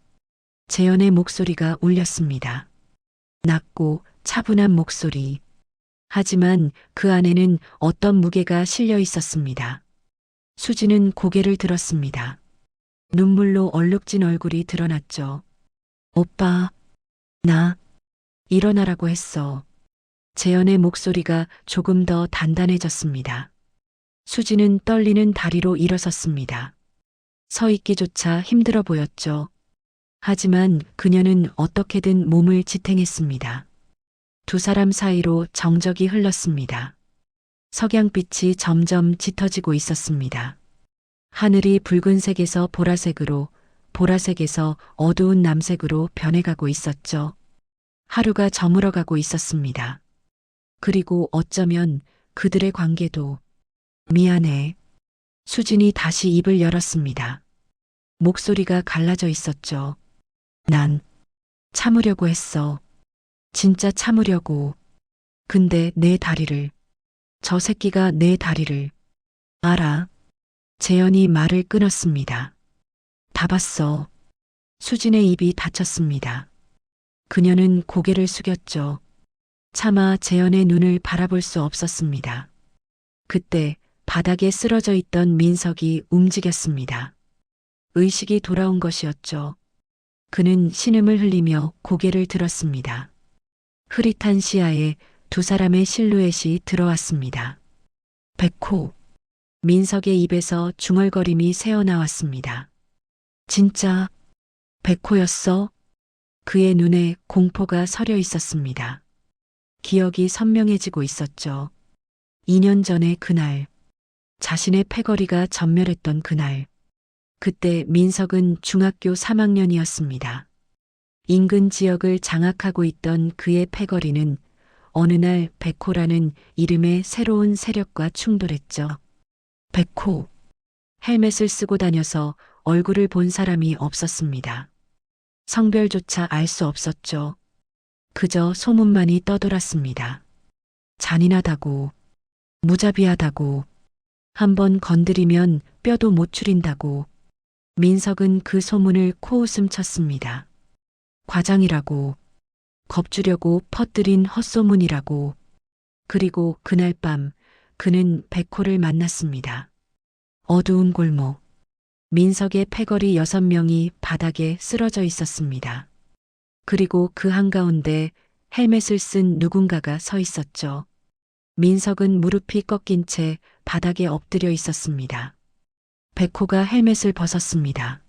재현의 목소리가 울렸습니다. 낮고 차분한 목소리. 하지만 그 안에는 어떤 무게가 실려 있었습니다. 수진은 고개를 들었습니다. 눈물로 얼룩진 얼굴이 드러났죠. 오빠, 나 일어나라고 했어. 재현의 목소리가 조금 더 단단해졌습니다. 수진은 떨리는 다리로 일어섰습니다. 서 있기조차 힘들어 보였죠. 하지만 그녀는 어떻게든 몸을 지탱했습니다. 두 사람 사이로 정적이 흘렀습니다. 석양빛이 점점 짙어지고 있었습니다. 하늘이 붉은색에서 보라색으로, 보라색에서 어두운 남색으로 변해가고 있었죠. 하루가 저물어가고 있었습니다. 그리고 어쩌면 그들의 관계도. 미안해. 수진이 다시 입을 열었습니다. 목소리가 갈라져 있었죠. 난 참으려고 했어. 진짜 참으려고. 근데 내 다리를, 저 새끼가 내 다리를. 알아. 재현이 말을 끊었습니다. 다 봤어. 수진의 입이 닫혔습니다. 그녀는 고개를 숙였죠. 차마 재현의 눈을 바라볼 수 없었습니다. 그때 바닥에 쓰러져 있던 민석이 움직였습니다. 의식이 돌아온 것이었죠. 그는 신음을 흘리며 고개를 들었습니다. 흐릿한 시야에 두 사람의 실루엣이 들어왔습니다. 백호. 민석의 입에서 중얼거림이 새어나왔습니다. 진짜 백호였어? 그의 눈에 공포가 서려 있었습니다. 기억이 선명해지고 있었죠. 2년 전의 그날, 자신의 패거리가 전멸했던 그날. 그때 민석은 중학교 3학년이었습니다. 인근 지역을 장악하고 있던 그의 패거리는 어느 날 백호라는 이름의 새로운 세력과 충돌했죠. 백호. 헬멧을 쓰고 다녀서 얼굴을 본 사람이 없었습니다. 성별조차 알 수 없었죠. 그저 소문만이 떠돌았습니다. 잔인하다고, 무자비하다고, 한번 건드리면 뼈도 못 추린다고. 민석은 그 소문을 코웃음 쳤습니다. 과장이라고, 겁주려고 퍼뜨린 헛소문이라고. 그리고 그날 밤 그는 백호를 만났습니다. 어두운 골목. 민석의 패거리 6명이 바닥에 쓰러져 있었습니다. 그리고 그 한가운데 헬멧을 쓴 누군가가 서 있었죠. 민석은 무릎이 꺾인 채 바닥에 엎드려 있었습니다. 백호가 헬멧을 벗었습니다.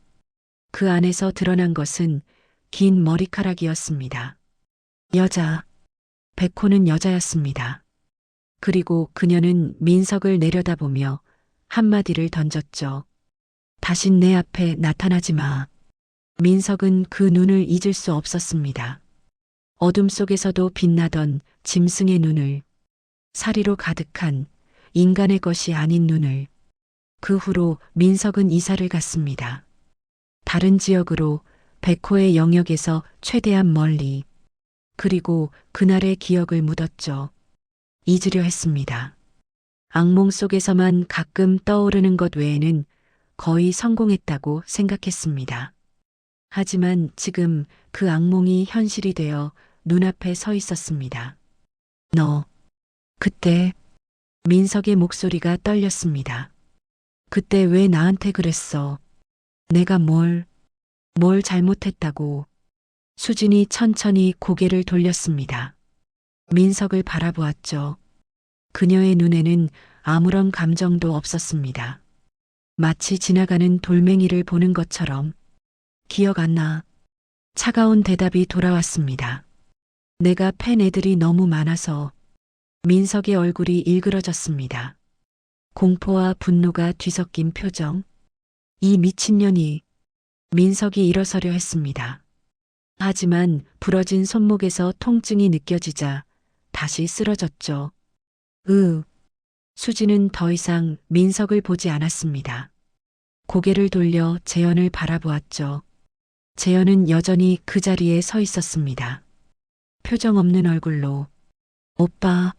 그 안에서 드러난 것은 긴 머리카락이었습니다. 여자. 백호는 여자였습니다. 그리고 그녀는 민석을 내려다보며 한마디를 던졌죠. 다신 내 앞에 나타나지 마. 민석은 그 눈을 잊을 수 없었습니다. 어둠 속에서도 빛나던 짐승의 눈을, 사리로 가득한 인간의 것이 아닌 눈을. 그 후로 민석은 이사를 갔습니다. 다른 지역으로, 백호의 영역에서 최대한 멀리. 그리고 그날의 기억을 묻었죠. 잊으려 했습니다. 악몽 속에서만 가끔 떠오르는 것 외에는 거의 성공했다고 생각했습니다. 하지만 지금 그 악몽이 현실이 되어 눈앞에 서 있었습니다. 너, 그때, 민석의 목소리가 떨렸습니다. 그때 왜 나한테 그랬어? 내가 뭘 잘못했다고. 수진이 천천히 고개를 돌렸습니다. 민석을 바라보았죠. 그녀의 눈에는 아무런 감정도 없었습니다. 마치 지나가는 돌멩이를 보는 것처럼. 기억 안 나. 차가운 대답이 돌아왔습니다. 내가 팬 애들이 너무 많아서. 민석의 얼굴이 일그러졌습니다. 공포와 분노가 뒤섞인 표정. 이 미친년이. 민석이 일어서려 했습니다. 하지만 부러진 손목에서 통증이 느껴지자 다시 쓰러졌죠. 수진은 더 이상 민석을 보지 않았습니다. 고개를 돌려 재현을 바라보았죠. 재현은 여전히 그 자리에 서 있었습니다. 표정 없는 얼굴로. 오빠.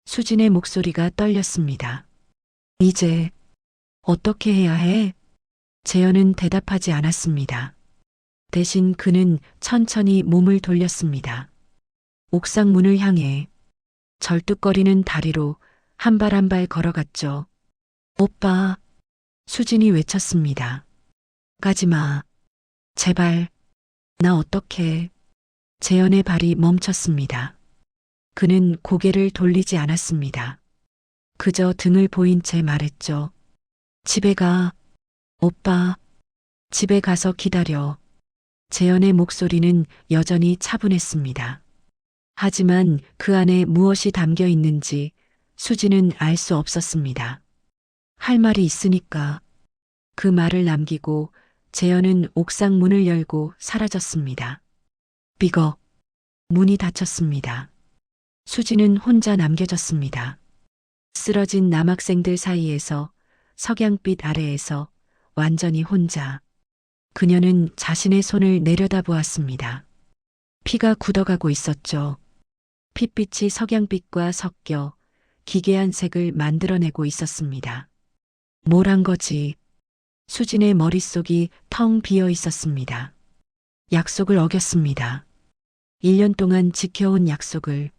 수진의 목소리가 떨렸습니다. 이제 어떻게 해야 해? 재현은 대답하지 않았습니다. 대신 그는 천천히 몸을 돌렸습니다. 옥상 문을 향해 절뚝거리는 다리로 한 발 한 발 걸어갔죠. 오빠. 수진이 외쳤습니다. 가지 마. 제발. 나 어떡해. 재현의 발이 멈췄습니다. 그는 고개를 돌리지 않았습니다. 그저 등을 보인 채 말했죠. 집에 가. 오빠. 집에 가서 기다려. 재현의 목소리는 여전히 차분했습니다. 하지만 그 안에 무엇이 담겨 있는지 수지는 알 수 없었습니다. 할 말이 있으니까. 그 말을 남기고 재현은 옥상 문을 열고 사라졌습니다. 삐걱. 문이 닫혔습니다. 수지는 혼자 남겨졌습니다. 쓰러진 남학생들 사이에서, 석양빛 아래에서 완전히 혼자. 그녀는 자신의 손을 내려다보았습니다. 피가 굳어가고 있었죠. 핏빛이 석양빛과 섞여 기괴한 색을 만들어내고 있었습니다. 뭘 한 거지? 수진의 머릿속이 텅 비어 있었습니다. 약속을 어겼습니다. 1년 동안 지켜온 약속을,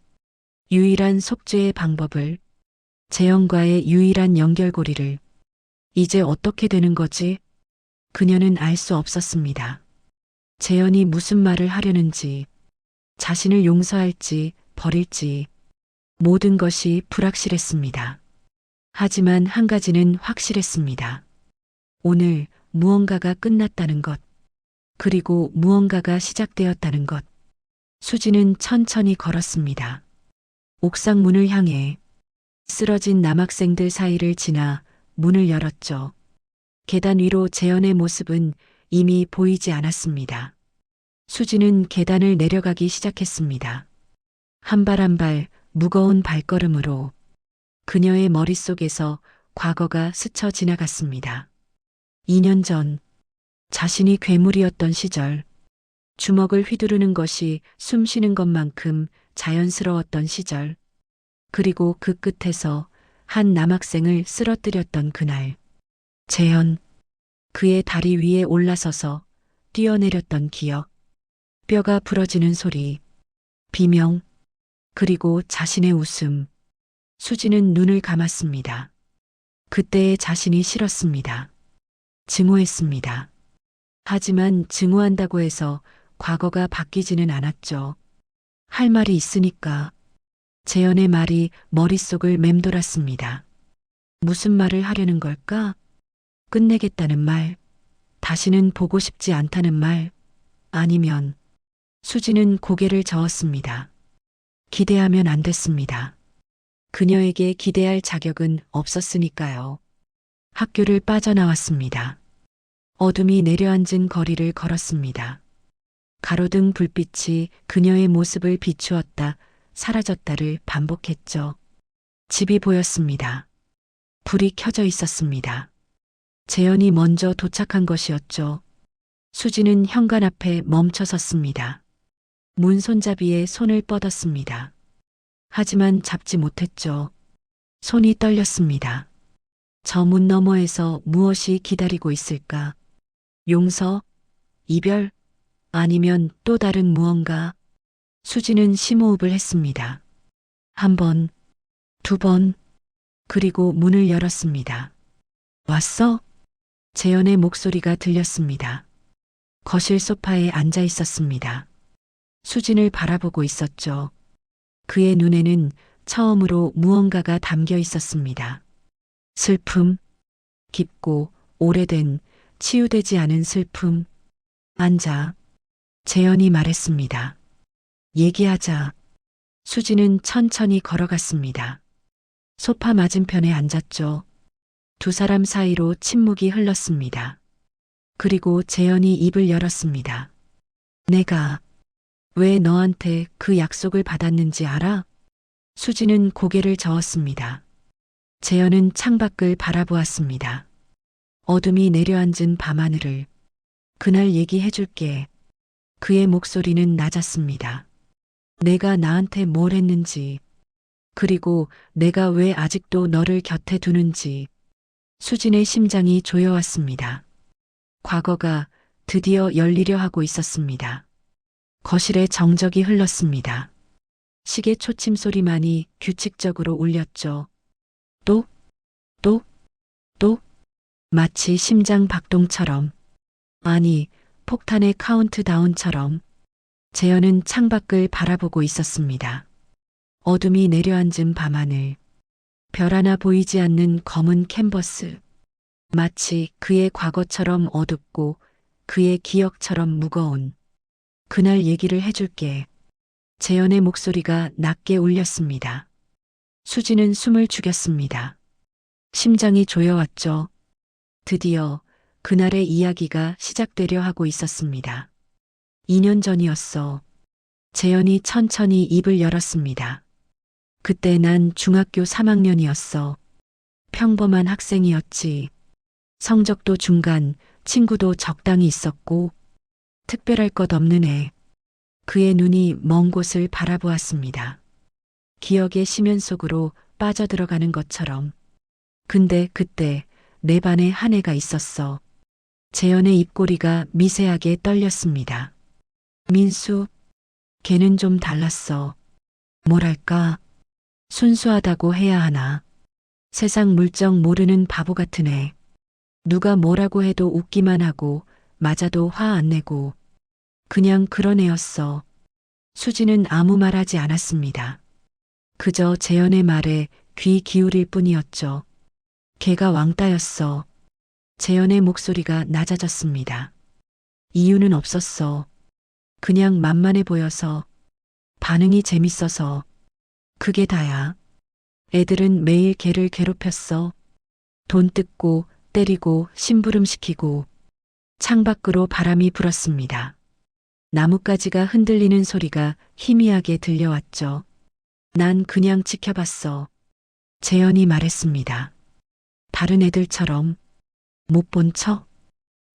유일한 속죄의 방법을, 재현과의 유일한 연결고리를. 이제 어떻게 되는 거지? 그녀는 알 수 없었습니다. 재현이 무슨 말을 하려는지, 자신을 용서할지 버릴지, 모든 것이 불확실했습니다. 하지만 한 가지는 확실했습니다. 오늘 무언가가 끝났다는 것, 그리고 무언가가 시작되었다는 것. 수지는 천천히 걸었습니다. 옥상 문을 향해. 쓰러진 남학생들 사이를 지나 문을 열었죠. 계단 위로 재현의 모습은 이미 보이지 않았습니다. 수지는 계단을 내려가기 시작했습니다. 한 발 한 발 무거운 발걸음으로. 그녀의 머릿속에서 과거가 스쳐 지나갔습니다. 2년 전 자신이 괴물이었던 시절 주먹을 휘두르는 것이 숨 쉬는 것만큼 자연스러웠던 시절 그리고 그 끝에서 한 남학생을 쓰러뜨렸던 그날 재현 그의 다리 위에 올라서서 뛰어내렸던 기억 뼈가 부러지는 소리 비명 그리고 자신의 웃음 수지는 눈을 감았습니다. 그때의 자신이 싫었습니다. 증오했습니다. 하지만 증오한다고 해서 과거가 바뀌지는 않았죠. 할 말이 있으니까 재현의 말이 머릿속을 맴돌았습니다. 무슨 말을 하려는 걸까? 끝내겠다는 말, 다시는 보고 싶지 않다는 말, 아니면 수지는 고개를 저었습니다. 기대하면 안 됐습니다. 그녀에게 기대할 자격은 없었으니까요. 학교를 빠져나왔습니다. 어둠이 내려앉은 거리를 걸었습니다. 가로등 불빛이 그녀의 모습을 비추었다, 사라졌다를 반복했죠. 집이 보였습니다. 불이 켜져 있었습니다. 재현이 먼저 도착한 것이었죠. 수지는 현관 앞에 멈춰 섰습니다. 문 손잡이에 손을 뻗었습니다. 하지만 잡지 못했죠. 손이 떨렸습니다. 저 문 너머에서 무엇이 기다리고 있을까? 용서? 이별? 아니면 또 다른 무언가? 수지는 심호흡을 했습니다. 한 번, 두 번, 그리고 문을 열었습니다. 왔어? 재현의 목소리가 들렸습니다. 거실 소파에 앉아 있었습니다. 수진을 바라보고 있었죠. 그의 눈에는 처음으로 무언가가 담겨 있었습니다. 슬픔, 깊고 오래된 치유되지 않은 슬픔. 앉아. 재현이 말했습니다. 얘기하자. 수지는 천천히 걸어갔습니다. 소파 맞은편에 앉았죠. 두 사람 사이로 침묵이 흘렀습니다. 그리고 재현이 입을 열었습니다. 내가 왜 너한테 그 약속을 받았는지 알아? 수지는 고개를 저었습니다. 재현은 창밖을 바라보았습니다. 어둠이 내려앉은 밤하늘을. 그날 얘기해줄게. 그의 목소리는 낮았습니다. 내가 나한테 뭘 했는지, 그리고 내가 왜 아직도 너를 곁에 두는지. 수진의 심장이 조여왔습니다. 과거가 드디어 열리려 하고 있었습니다. 거실에 정적이 흘렀습니다. 시계 초침 소리만이 규칙적으로 울렸죠. 또, 또, 또, 마치 심장 박동처럼, 아니, 폭탄의 카운트다운처럼. 재현은 창밖을 바라보고 있었습니다. 어둠이 내려앉은 밤하늘, 별 하나 보이지 않는 검은 캔버스, 마치 그의 과거처럼 어둡고 그의 기억처럼 무거운. 그날 얘기를 해줄게. 재현의 목소리가 낮게 울렸습니다. 수지는 숨을 죽였습니다. 심장이 조여왔죠. 드디어 그날의 이야기가 시작되려 하고 있었습니다. 2년 전이었어. 재현이 천천히 입을 열었습니다. 그때 난 중학교 3학년이었어. 평범한 학생이었지. 성적도 중간, 친구도 적당히 있었고, 특별할 것 없는 애. 그의 눈이 먼 곳을 바라보았습니다. 기억의 심연 속으로 빠져들어가는 것처럼. 근데 그때 내 반에 한 애가 있었어. 재현의 입꼬리가 미세하게 떨렸습니다. 민수, 걔는 좀 달랐어. 뭐랄까, 순수하다고 해야 하나. 세상 물정 모르는 바보 같은 애. 누가 뭐라고 해도 웃기만 하고 맞아도 화 안 내고 그냥 그런 애였어. 수지는 아무 말 하지 않았습니다. 그저 재현의 말에 귀 기울일 뿐이었죠. 걔가 왕따였어. 재현의 목소리가 낮아졌습니다. 이유는 없었어. 그냥 만만해 보여서, 반응이 재밌어서. 그게 다야. 애들은 매일 걔를 괴롭혔어. 돈 뜯고 때리고 심부름시키고. 창밖으로 바람이 불었습니다. 나뭇가지가 흔들리는 소리가 희미하게 들려왔죠. 난 그냥 지켜봤어. 재현이 말했습니다. 다른 애들처럼 못 본 척.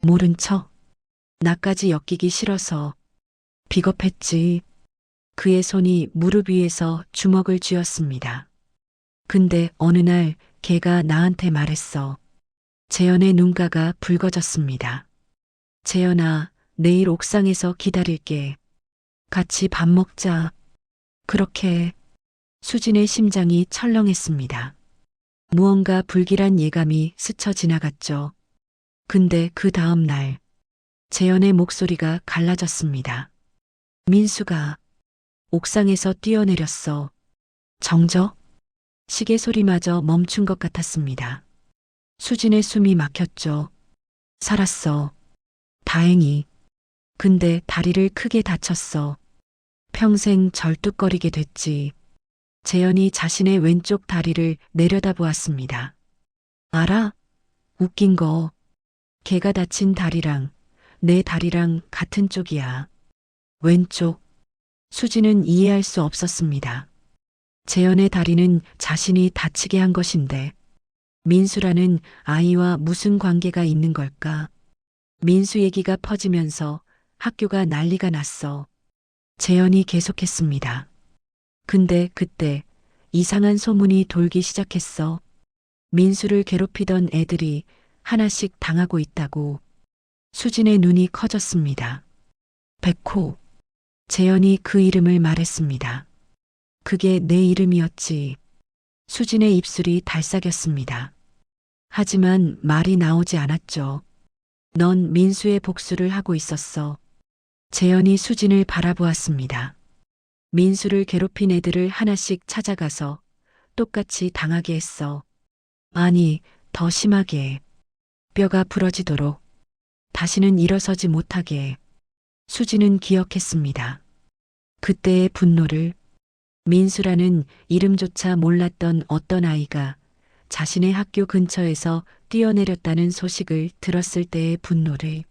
모른 척. 나까지 엮이기 싫어서. 비겁했지. 그의 손이 무릎 위에서 주먹을 쥐었습니다. 근데 어느 날 걔가 나한테 말했어. 재현의 눈가가 붉어졌습니다. 재현아, 내일 옥상에서 기다릴게. 같이 밥 먹자. 그렇게 수진의 심장이 철렁했습니다. 무언가 불길한 예감이 스쳐 지나갔죠. 근데 그 다음 날, 재현의 목소리가 갈라졌습니다. 민수가 옥상에서 뛰어내렸어. 정적? 시계 소리마저 멈춘 것 같았습니다. 수진의 숨이 막혔죠. 살았어. 다행히. 근데 다리를 크게 다쳤어. 평생 절뚝거리게 됐지. 재현이 자신의 왼쪽 다리를 내려다보았습니다. 알아? 웃긴 거. 걔가 다친 다리랑 내 다리랑 같은 쪽이야. 왼쪽. 수지는 이해할 수 없었습니다. 재현의 다리는 자신이 다치게 한 것인데 민수라는 아이와 무슨 관계가 있는 걸까? 민수 얘기가 퍼지면서 학교가 난리가 났어. 재현이 계속했습니다. 근데 그때 이상한 소문이 돌기 시작했어. 민수를 괴롭히던 애들이 하나씩 당하고 있다고. 수진의 눈이 커졌습니다. 백호. 재현이 그 이름을 말했습니다. 그게 내 이름이었지. 수진의 입술이 달싹였습니다. 하지만 말이 나오지 않았죠. 넌 민수의 복수를 하고 있었어. 재현이 수진을 바라보았습니다. 민수를 괴롭힌 애들을 하나씩 찾아가서 똑같이 당하게 했어. 아니, 더 심하게. 뼈가 부러지도록. 다시는 일어서지 못하게. 수진은 기억했습니다. 그때의 분노를. 민수라는 이름조차 몰랐던 어떤 아이가 자신의 학교 근처에서 뛰어내렸다는 소식을 들었을 때의 분노를.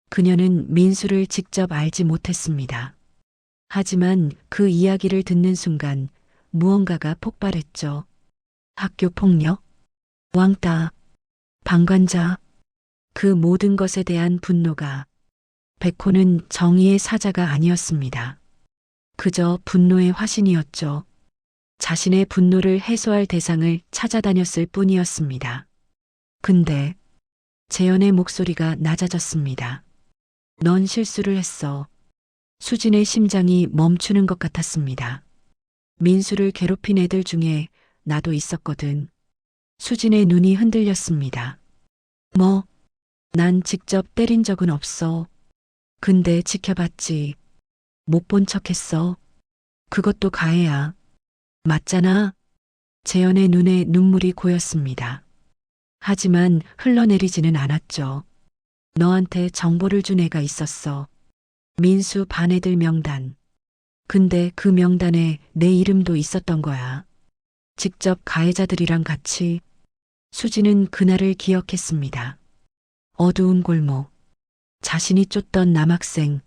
그녀는 민수를 직접 알지 못했습니다. 하지만 그 이야기를 듣는 순간 무언가가 폭발했죠. 학교 폭력, 왕따, 방관자, 그 모든 것에 대한 분노가. 백호는 정의의 사자가 아니었습니다. 그저 분노의 화신이었죠. 자신의 분노를 해소할 대상을 찾아다녔을 뿐이었습니다. 근데 재현의 목소리가 낮아졌습니다. 넌 실수를 했어. 수진의 심장이 멈추는 것 같았습니다. 민수를 괴롭힌 애들 중에 나도 있었거든. 수진의 눈이 흔들렸습니다. 뭐? 난 직접 때린 적은 없어. 근데 지켜봤지. 못 본 척했어. 그것도 가해야. 맞잖아. 재현의 눈에 눈물이 고였습니다. 하지만 흘러내리지는 않았죠. 너한테 정보를 준 애가 있었어. 민수 반 애들 명단. 근데 그 명단에 내 이름도 있었던 거야. 직접 가해자들이랑 같이. 수지는 그날을 기억했습니다. 어두운 골목. 자신이 쫓던 남학생.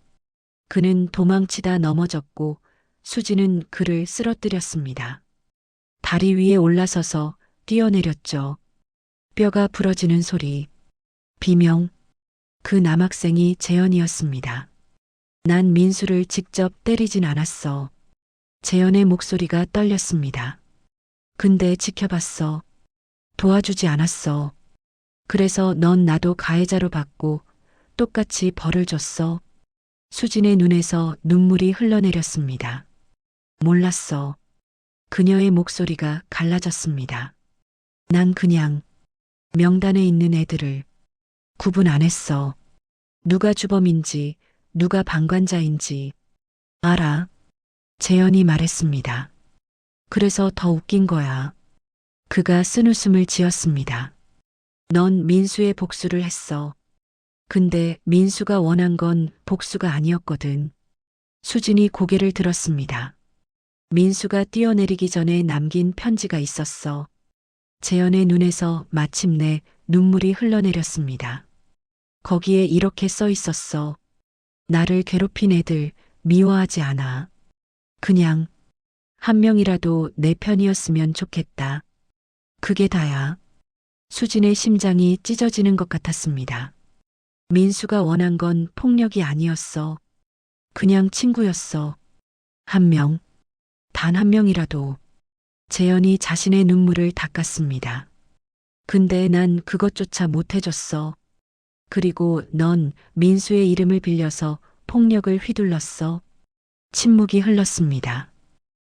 그는 도망치다 넘어졌고 수지는 그를 쓰러뜨렸습니다. 다리 위에 올라서서 뛰어내렸죠. 뼈가 부러지는 소리. 비명. 그 남학생이 재현이었습니다. 난 민수를 직접 때리진 않았어. 재현의 목소리가 떨렸습니다. 근데 지켜봤어. 도와주지 않았어. 그래서 넌 나도 가해자로 봤고 똑같이 벌을 줬어. 수진의 눈에서 눈물이 흘러내렸습니다. 몰랐어. 그녀의 목소리가 갈라졌습니다. 난 그냥 명단에 있는 애들을 구분 안 했어. 누가 주범인지, 누가 방관자인지. 알아. 재현이 말했습니다. 그래서 더 웃긴 거야. 그가 쓴웃음을 지었습니다. 넌 민수의 복수를 했어. 근데 민수가 원한 건 복수가 아니었거든. 수진이 고개를 들었습니다. 민수가 뛰어내리기 전에 남긴 편지가 있었어. 재현의 눈에서 마침내 눈물이 흘러내렸습니다. 거기에 이렇게 써 있었어. 나를 괴롭힌 애들 미워하지 않아. 그냥 한 명이라도 내 편이었으면 좋겠다. 그게 다야. 수진의 심장이 찢어지는 것 같았습니다. 민수가 원한 건 폭력이 아니었어. 그냥 친구였어. 한 명, 단 한 명이라도. 재현이 자신의 눈물을 닦았습니다. 근데 난 그것조차 못해줬어. 그리고 넌 민수의 이름을 빌려서 폭력을 휘둘렀어. 침묵이 흘렀습니다.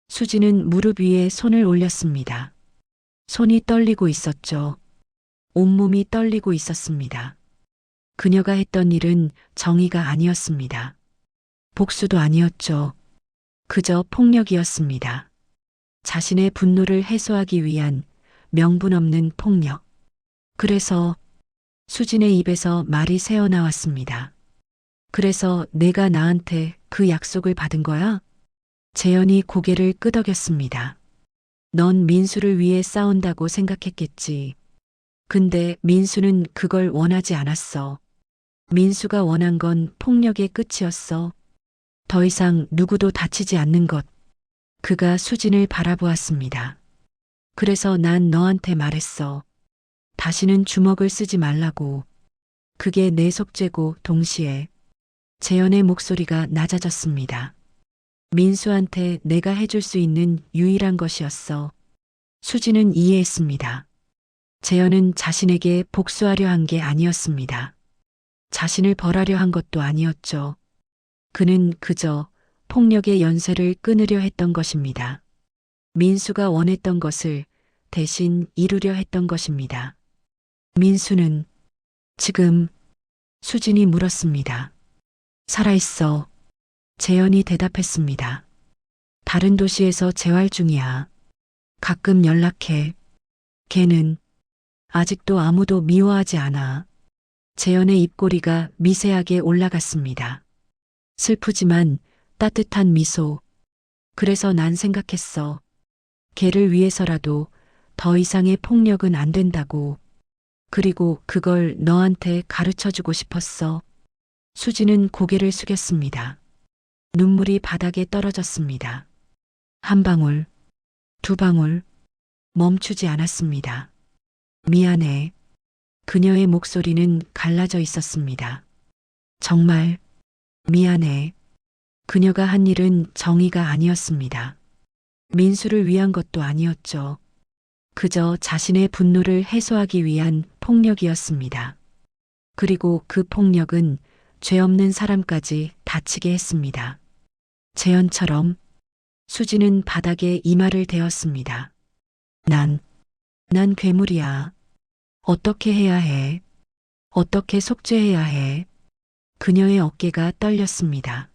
수지는 무릎 위에 손을 올렸습니다. 손이 떨리고 있었죠. 온몸이 떨리고 있었습니다. 그녀가 했던 일은 정의가 아니었습니다. 복수도 아니었죠. 그저 폭력이었습니다. 자신의 분노를 해소하기 위한 명분 없는 폭력. 그래서 수진의 입에서 말이 새어나왔습니다. 그래서 내가 나한테 그 약속을 받은 거야? 재현이 고개를 끄덕였습니다. 넌 민수를 위해 싸운다고 생각했겠지. 근데 민수는 그걸 원하지 않았어. 민수가 원한 건 폭력의 끝이었어. 더 이상 누구도 다치지 않는 것. 그가 수진을 바라보았습니다. 그래서 난 너한테 말했어. 다시는 주먹을 쓰지 말라고. 그게 내 속죄고 동시에 재현의 목소리가 낮아졌습니다. 민수한테 내가 해줄 수 있는 유일한 것이었어. 수지는 이해했습니다. 재현은 자신에게 복수하려 한 게 아니었습니다. 자신을 벌하려 한 것도 아니었죠. 그는 그저 폭력의 연쇄를 끊으려 했던 것입니다. 민수가 원했던 것을 대신 이루려 했던 것입니다. 민수는 지금 수진이 물었습니다. 살아있어. 재현이 대답했습니다. 다른 도시에서 재활 중이야. 가끔 연락해. 걔는 아직도 아무도 미워하지 않아. 재현의 입꼬리가 미세하게 올라갔습니다. 슬프지만 따뜻한 미소. 그래서 난 생각했어. 걔를 위해서라도 더 이상의 폭력은 안 된다고. 그리고 그걸 너한테 가르쳐주고 싶었어. 수지는 고개를 숙였습니다. 눈물이 바닥에 떨어졌습니다. 한 방울, 두 방울, 멈추지 않았습니다. 미안해. 그녀의 목소리는 갈라져 있었습니다. 정말 미안해. 그녀가 한 일은 정의가 아니었습니다. 민수를 위한 것도 아니었죠. 그저 자신의 분노를 해소하기 위한 폭력이었습니다. 그리고 그 폭력은 죄 없는 사람까지 다치게 했습니다. 재현처럼. 수지는 바닥에 이마를 대었습니다. 난 괴물이야. 어떻게 해야 해? 어떻게 속죄해야 해? 그녀의 어깨가 떨렸습니다.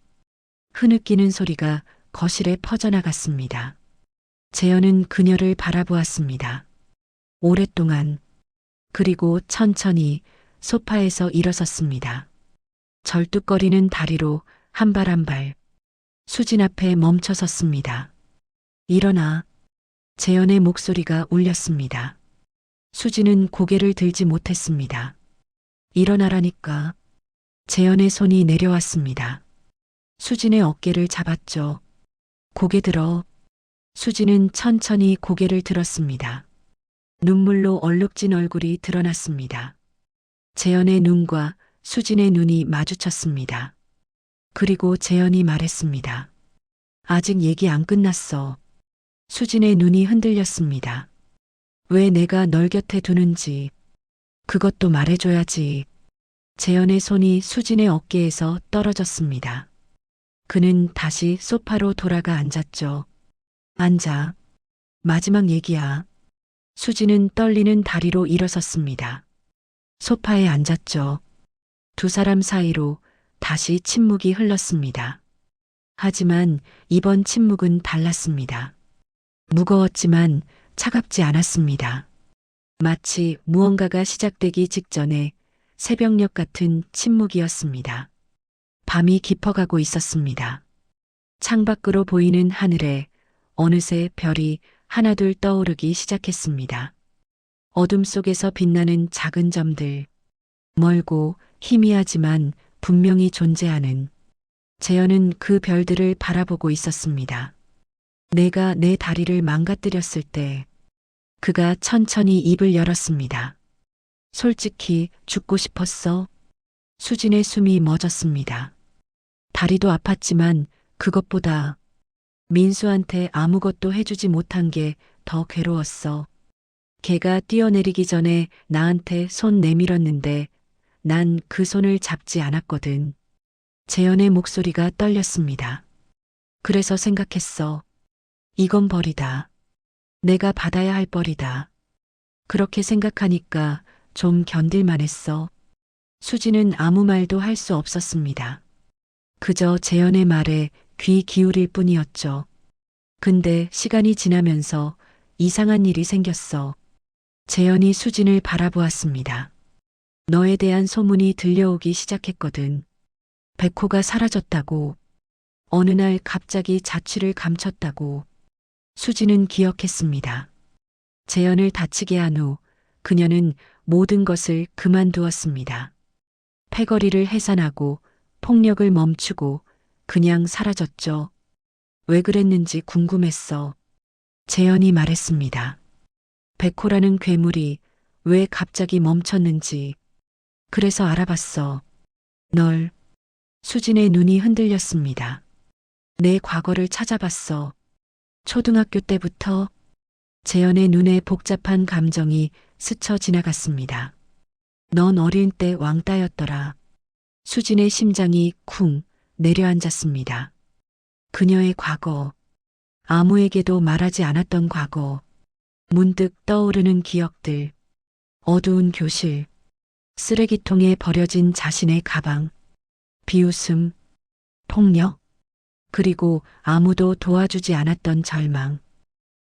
흐느끼는 소리가 거실에 퍼져나갔습니다. 재현은 그녀를 바라보았습니다. 오랫동안. 그리고 천천히 소파에서 일어섰습니다. 절뚝거리는 다리로 한 발 한 발. 수진 앞에 멈춰 섰습니다. 일어나. 재현의 목소리가 울렸습니다. 수진은 고개를 들지 못했습니다. 일어나라니까. 재현의 손이 내려왔습니다. 수진의 어깨를 잡았죠. 고개 들어. 수진은 천천히 고개를 들었습니다. 눈물로 얼룩진 얼굴이 드러났습니다. 재현의 눈과 수진의 눈이 마주쳤습니다. 그리고 재현이 말했습니다. 아직 얘기 안 끝났어. 수진의 눈이 흔들렸습니다. 왜 내가 널 곁에 두는지 그것도 말해줘야지. 재현의 손이 수진의 어깨에서 떨어졌습니다. 그는 다시 소파로 돌아가 앉았죠. 앉아. 마지막 얘기야. 수진은 떨리는 다리로 일어섰습니다. 소파에 앉았죠. 두 사람 사이로 다시 침묵이 흘렀습니다. 하지만 이번 침묵은 달랐습니다. 무거웠지만 차갑지 않았습니다. 마치 무언가가 시작되기 직전에 새벽녘 같은 침묵이었습니다. 밤이 깊어가고 있었습니다. 창밖으로 보이는 하늘에 어느새 별이 하나둘 떠오르기 시작했습니다. 어둠 속에서 빛나는 작은 점들, 멀고 희미하지만 분명히 존재하는. 재현은 그 별들을 바라보고 있었습니다. 내가 내 다리를 망가뜨렸을 때 그가 천천히 입을 열었습니다. 솔직히 죽고 싶었어? 수진의 숨이 멎었습니다. 다리도 아팠지만 그것보다 민수한테 아무것도 해주지 못한 게 더 괴로웠어. 걔가 뛰어내리기 전에 나한테 손 내밀었는데 난 그 손을 잡지 않았거든. 재현의 목소리가 떨렸습니다. 그래서 생각했어. 이건 벌이다. 내가 받아야 할 벌이다. 그렇게 생각하니까 좀 견딜만 했어. 수지는 아무 말도 할 수 없었습니다. 그저 재현의 말에 귀 기울일 뿐이었죠. 근데 시간이 지나면서 이상한 일이 생겼어. 재현이 수진을 바라보았습니다. 너에 대한 소문이 들려오기 시작했거든. 백호가 사라졌다고. 어느 날 갑자기 자취를 감췄다고. 수진은 기억했습니다. 재현을 다치게 한 후 그녀는 모든 것을 그만두었습니다. 패거리를 해산하고 폭력을 멈추고 그냥 사라졌죠. 왜 그랬는지 궁금했어. 재현이 말했습니다. 백호라는 괴물이 왜 갑자기 멈췄는지. 그래서 알아봤어. 널. 수진의 눈이 흔들렸습니다. 내 과거를 찾아봤어. 초등학교 때부터. 재현의 눈에 복잡한 감정이 스쳐 지나갔습니다. 넌 어린 때 왕따였더라. 수진의 심장이 쿵 내려앉았습니다. 그녀의 과거. 아무에게도 말하지 않았던 과거. 문득 떠오르는 기억들. 어두운 교실. 쓰레기통에 버려진 자신의 가방. 비웃음. 폭력. 그리고 아무도 도와주지 않았던 절망.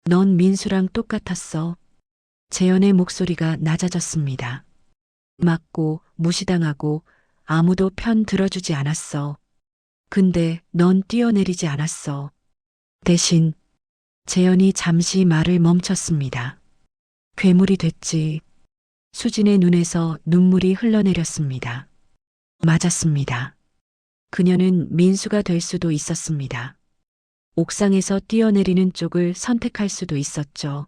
넌 민수랑 똑같았어. 재현의 목소리가 낮아졌습니다. 맞고 무시당하고 아무도 편 들어주지 않았어. 근데 넌 뛰어내리지 않았어. 대신 재현이 잠시 말을 멈췄습니다. 괴물이 됐지. 수진의 눈에서 눈물이 흘러내렸습니다. 맞았습니다. 그녀는 민수가 될 수도 있었습니다. 옥상에서 뛰어내리는 쪽을 선택할 수도 있었죠.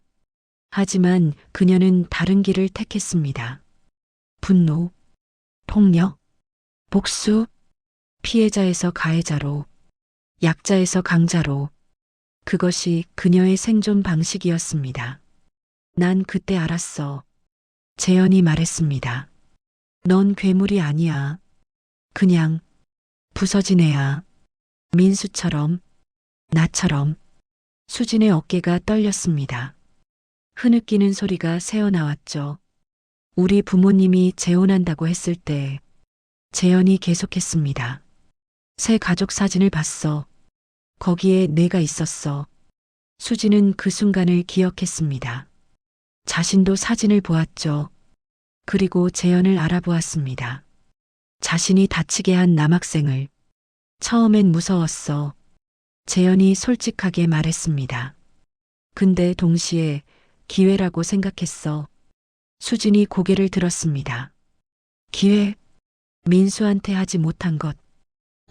하지만 그녀는 다른 길을 택했습니다. 분노, 폭력, 복수, 피해자에서 가해자로, 약자에서 강자로. 그것이 그녀의 생존 방식이었습니다. 난 그때 알았어. 재현이 말했습니다. 넌 괴물이 아니야. 그냥 부서진 애야. 민수처럼, 나처럼. 수진의 어깨가 떨렸습니다. 흐느끼는 소리가 새어나왔죠. 우리 부모님이 재혼한다고 했을 때 재현이 계속했습니다. 새 가족 사진을 봤어. 거기에 내가 있었어. 수진은 그 순간을 기억했습니다. 자신도 사진을 보았죠. 그리고 재현을 알아보았습니다. 자신이 다치게 한 남학생을. 처음엔 무서웠어. 재현이 솔직하게 말했습니다. 근데 동시에 기회라고 생각했어. 수진이 고개를 들었습니다. 기회? 민수한테 하지 못한 것.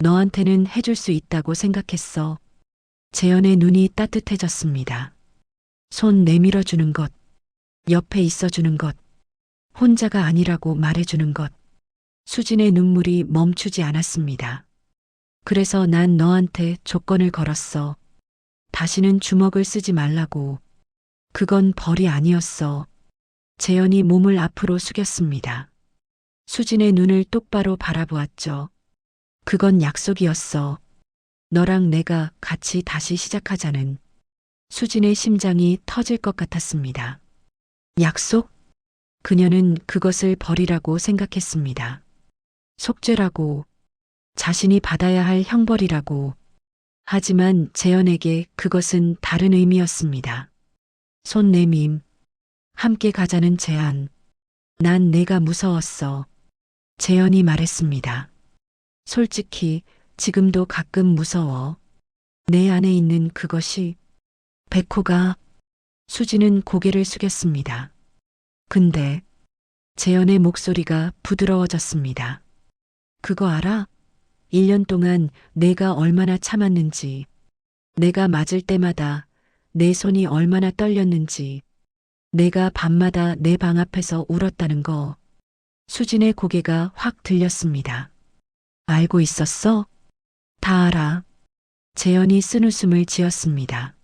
너한테는 해줄 수 있다고 생각했어. 재현의 눈이 따뜻해졌습니다. 손 내밀어주는 것. 옆에 있어주는 것. 혼자가 아니라고 말해주는 것. 수진의 눈물이 멈추지 않았습니다. 그래서 난 너한테 조건을 걸었어. 다시는 주먹을 쓰지 말라고. 그건 벌이 아니었어. 재현이 몸을 앞으로 숙였습니다. 수진의 눈을 똑바로 바라보았죠. 그건 약속이었어. 너랑 내가 같이 다시 시작하자는. 수진의 심장이 터질 것 같았습니다. 약속? 그녀는 그것을 벌이라고 생각했습니다. 속죄라고, 자신이 받아야 할 형벌이라고. 하지만 재현에게 그것은 다른 의미였습니다. 손 내밈, 함께 가자는 제안. 난 내가 무서웠어. 재현이 말했습니다. 솔직히 지금도 가끔 무서워. 내 안에 있는 그것이. 백호가. 수지는 고개를 숙였습니다. 근데 재현의 목소리가 부드러워졌습니다. 그거 알아? 1년 동안 내가 얼마나 참았는지. 내가 맞을 때마다 내 손이 얼마나 떨렸는지. 내가 밤마다 내 방 앞에서 울었다는 거. 수진의 고개가 확 들렸습니다. 알고 있었어? 다 알아. 재현이 쓴웃음을 지었습니다.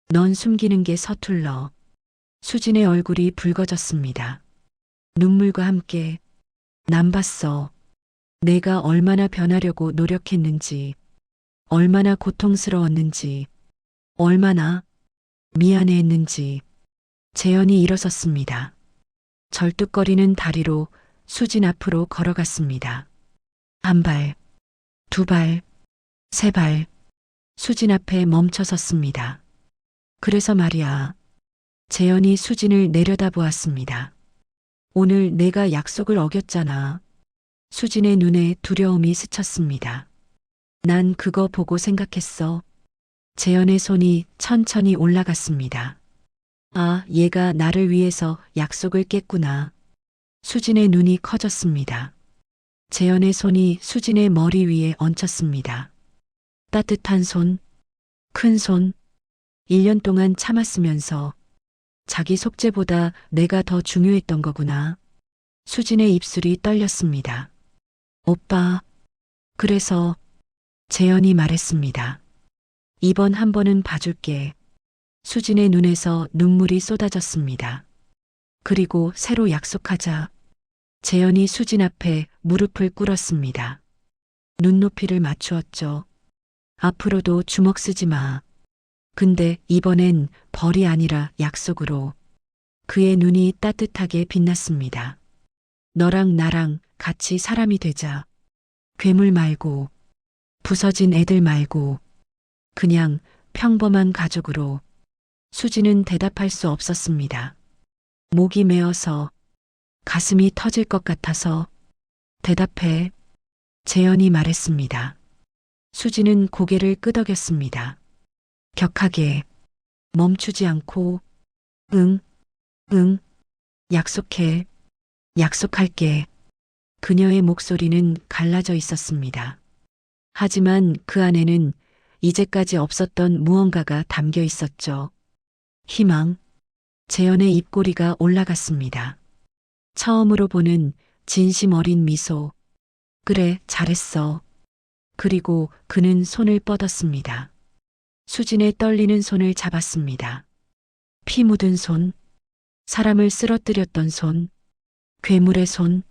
넌 숨기는 게 서툴러. 수진의 얼굴이 붉어졌습니다. 눈물과 함께 난 봤어. 내가 얼마나 변하려고 노력했는지, 얼마나 고통스러웠는지, 얼마나 미안해했는지. 재현이 일어섰습니다. 절뚝거리는 다리로 수진 앞으로 걸어갔습니다. 한 발, 두 발, 세 발. 수진 앞에 멈춰 섰습니다. 그래서 말이야. 재현이 수진을 내려다보았습니다. 오늘 내가 약속을 어겼잖아. 수진의 눈에 두려움이 스쳤습니다. 난 그거 보고 생각했어. 재현의 손이 천천히 올라갔습니다. 아, 얘가 나를 위해서 약속을 깼구나. 수진의 눈이 커졌습니다. 재현의 손이 수진의 머리 위에 얹혔습니다. 따뜻한 손, 큰 손, 1년 동안 참았으면서 자기 속죄보다 내가 더 중요했던 거구나. 수진의 입술이 떨렸습니다. 오빠, 그래서 재현이 말했습니다. 이번 한 번은 봐줄게. 수진의 눈에서 눈물이 쏟아졌습니다. 그리고 새로 약속하자. 재현이 수진 앞에 무릎을 꿇었습니다. 눈높이를 맞추었죠. 앞으로도 주먹 쓰지 마. 근데 이번엔 벌이 아니라 약속으로. 그의 눈이 따뜻하게 빛났습니다. 너랑 나랑 같이 사람이 되자. 괴물 말고, 부서진 애들 말고, 그냥 평범한 가족으로. 수지는 대답할 수 없었습니다. 목이 메어서, 가슴이 터질 것 같아서. 대답해. 재현이 말했습니다. 수지는 고개를 끄덕였습니다. 격하게, 멈추지 않고, 응, 응, 약속해, 약속할게. 그녀의 목소리는 갈라져 있었습니다. 하지만 그 안에는 이제까지 없었던 무언가가 담겨 있었죠. 희망. 재현의 입꼬리가 올라갔습니다. 처음으로 보는 진심 어린 미소. 그래, 잘했어. 그리고 그는 손을 뻗었습니다. 수진의 떨리는 손을 잡았습니다. 피 묻은 손, 사람을 쓰러뜨렸던 손, 괴물의 손.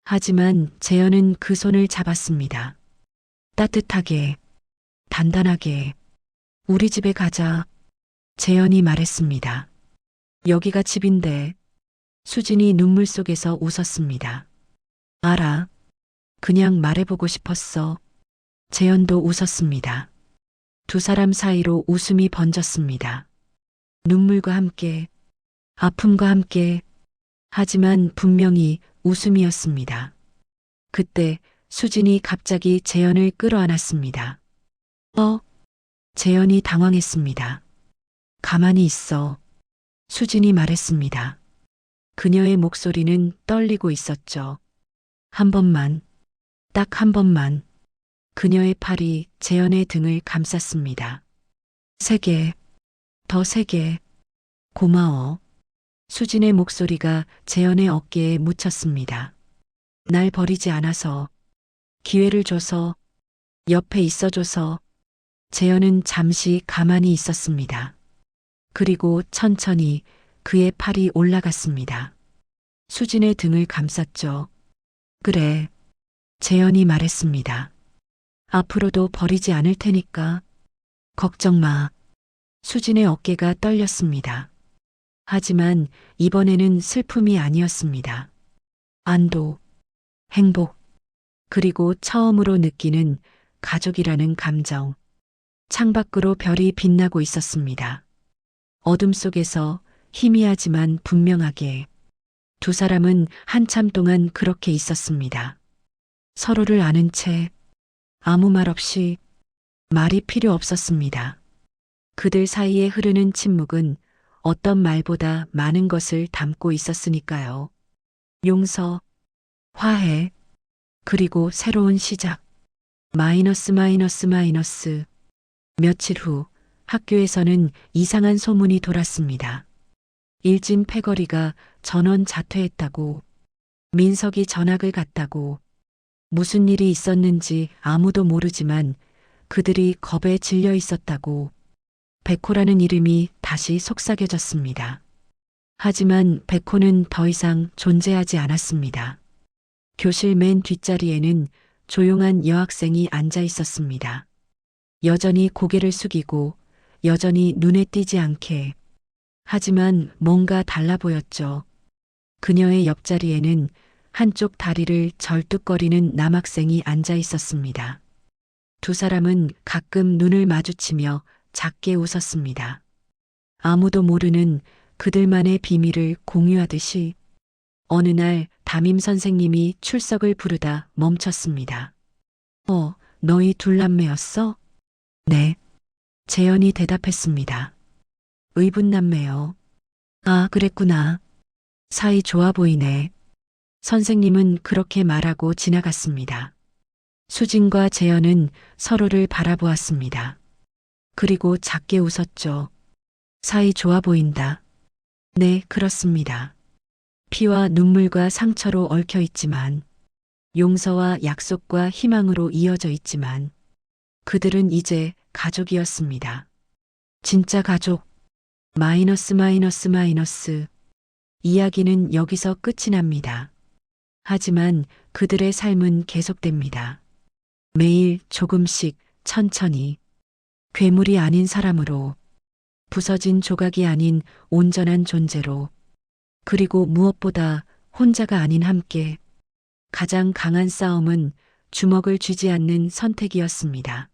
하지만 재현은 그 손을 잡았습니다. 따뜻하게, 단단하게. 우리 집에 가자. 재현이 말했습니다. 여기가 집인데. 수진이 눈물 속에서 웃었습니다. 알아. 그냥 말해보고 싶었어. 재현도 웃었습니다. 두 사람 사이로 웃음이 번졌습니다. 눈물과 함께, 아픔과 함께. 하지만 분명히 웃음이었습니다. 그때 수진이 갑자기 재현을 끌어안았습니다. 재현이 당황했습니다. 가만히 있어. 수진이 말했습니다. 그녀의 목소리는 떨리고 있었죠. 한 번만, 딱 한 번만. 그녀의 팔이 재현의 등을 감쌌습니다. 세게, 더 세게. 고마워. 수진의 목소리가 재현의 어깨에 묻혔습니다. 날 버리지 않아서, 기회를 줘서, 옆에 있어줘서. 재현은 잠시 가만히 있었습니다. 그리고 천천히 그의 팔이 올라갔습니다. 수진의 등을 감쌌죠. 그래. 재현이 말했습니다. 앞으로도 버리지 않을 테니까. 걱정 마. 수진의 어깨가 떨렸습니다. 하지만 이번에는 슬픔이 아니었습니다. 안도, 행복, 그리고 처음으로 느끼는 가족이라는 감정. 창밖으로 별이 빛나고 있었습니다. 어둠 속에서 희미하지만 분명하게 두 사람은 한참 동안 그렇게 있었습니다. 서로를 아는 채 아무 말 없이. 말이 필요 없었습니다. 그들 사이에 흐르는 침묵은 어떤 말보다 많은 것을 담고 있었으니까요. 용서, 화해, 그리고 새로운 시작. 마이너스. 며칠 후 학교에서는 이상한 소문이 돌았습니다. 일진 패거리가 전원 자퇴했다고. 민석이 전학을 갔다고. 무슨 일이 있었는지 아무도 모르지만 그들이 겁에 질려 있었다고. 백호라는 이름이 다시 속삭여졌습니다. 하지만 백호는 더 이상 존재하지 않았습니다. 교실 맨 뒷자리에는 조용한 여학생이 앉아 있었습니다. 여전히 고개를 숙이고 여전히 눈에 띄지 않게. 하지만 뭔가 달라 보였죠. 그녀의 옆자리에는 한쪽 다리를 절뚝거리는 남학생이 앉아 있었습니다. 두 사람은 가끔 눈을 마주치며 작게 웃었습니다. 아무도 모르는 그들만의 비밀을 공유하듯이. 어느 날 담임 선생님이 출석을 부르다 멈췄습니다. 너희 둘 남매였어? 네. 재현이 대답했습니다. 의붓남매요. 아, 그랬구나. 사이 좋아 보이네. 선생님은 그렇게 말하고 지나갔습니다. 수진과 재현은 서로를 바라보았습니다. 그리고 작게 웃었죠. 사이 좋아 보인다. 네, 그렇습니다. 피와 눈물과 상처로 얽혀 있지만, 용서와 약속과 희망으로 이어져 있지만, 그들은 이제 가족이었습니다. 진짜 가족. 마이너스 마이너스 마이너스. 이야기는 여기서 끝이 납니다. 하지만 그들의 삶은 계속됩니다. 매일 조금씩 천천히. 괴물이 아닌 사람으로. 부서진 조각이 아닌 온전한 존재로. 그리고 무엇보다 혼자가 아닌 함께. 가장 강한 싸움은 주먹을 쥐지 않는 선택이었습니다.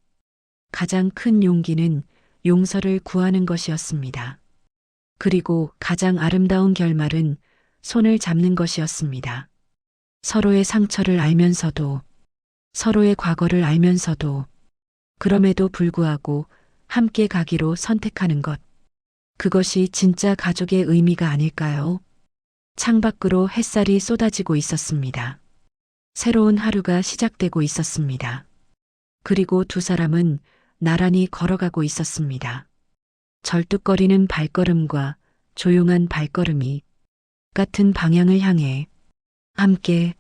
가장 큰 용기는 용서를 구하는 것이었습니다. 그리고 가장 아름다운 결말은 손을 잡는 것이었습니다. 서로의 상처를 알면서도, 서로의 과거를 알면서도, 그럼에도 불구하고 함께 가기로 선택하는 것. 그것이 진짜 가족의 의미가 아닐까요? 창밖으로 햇살이 쏟아지고 있었습니다. 새로운 하루가 시작되고 있었습니다. 그리고 두 사람은 나란히 걸어가고 있었습니다. 절뚝거리는 발걸음과 조용한 발걸음이 같은 방향을 향해 함께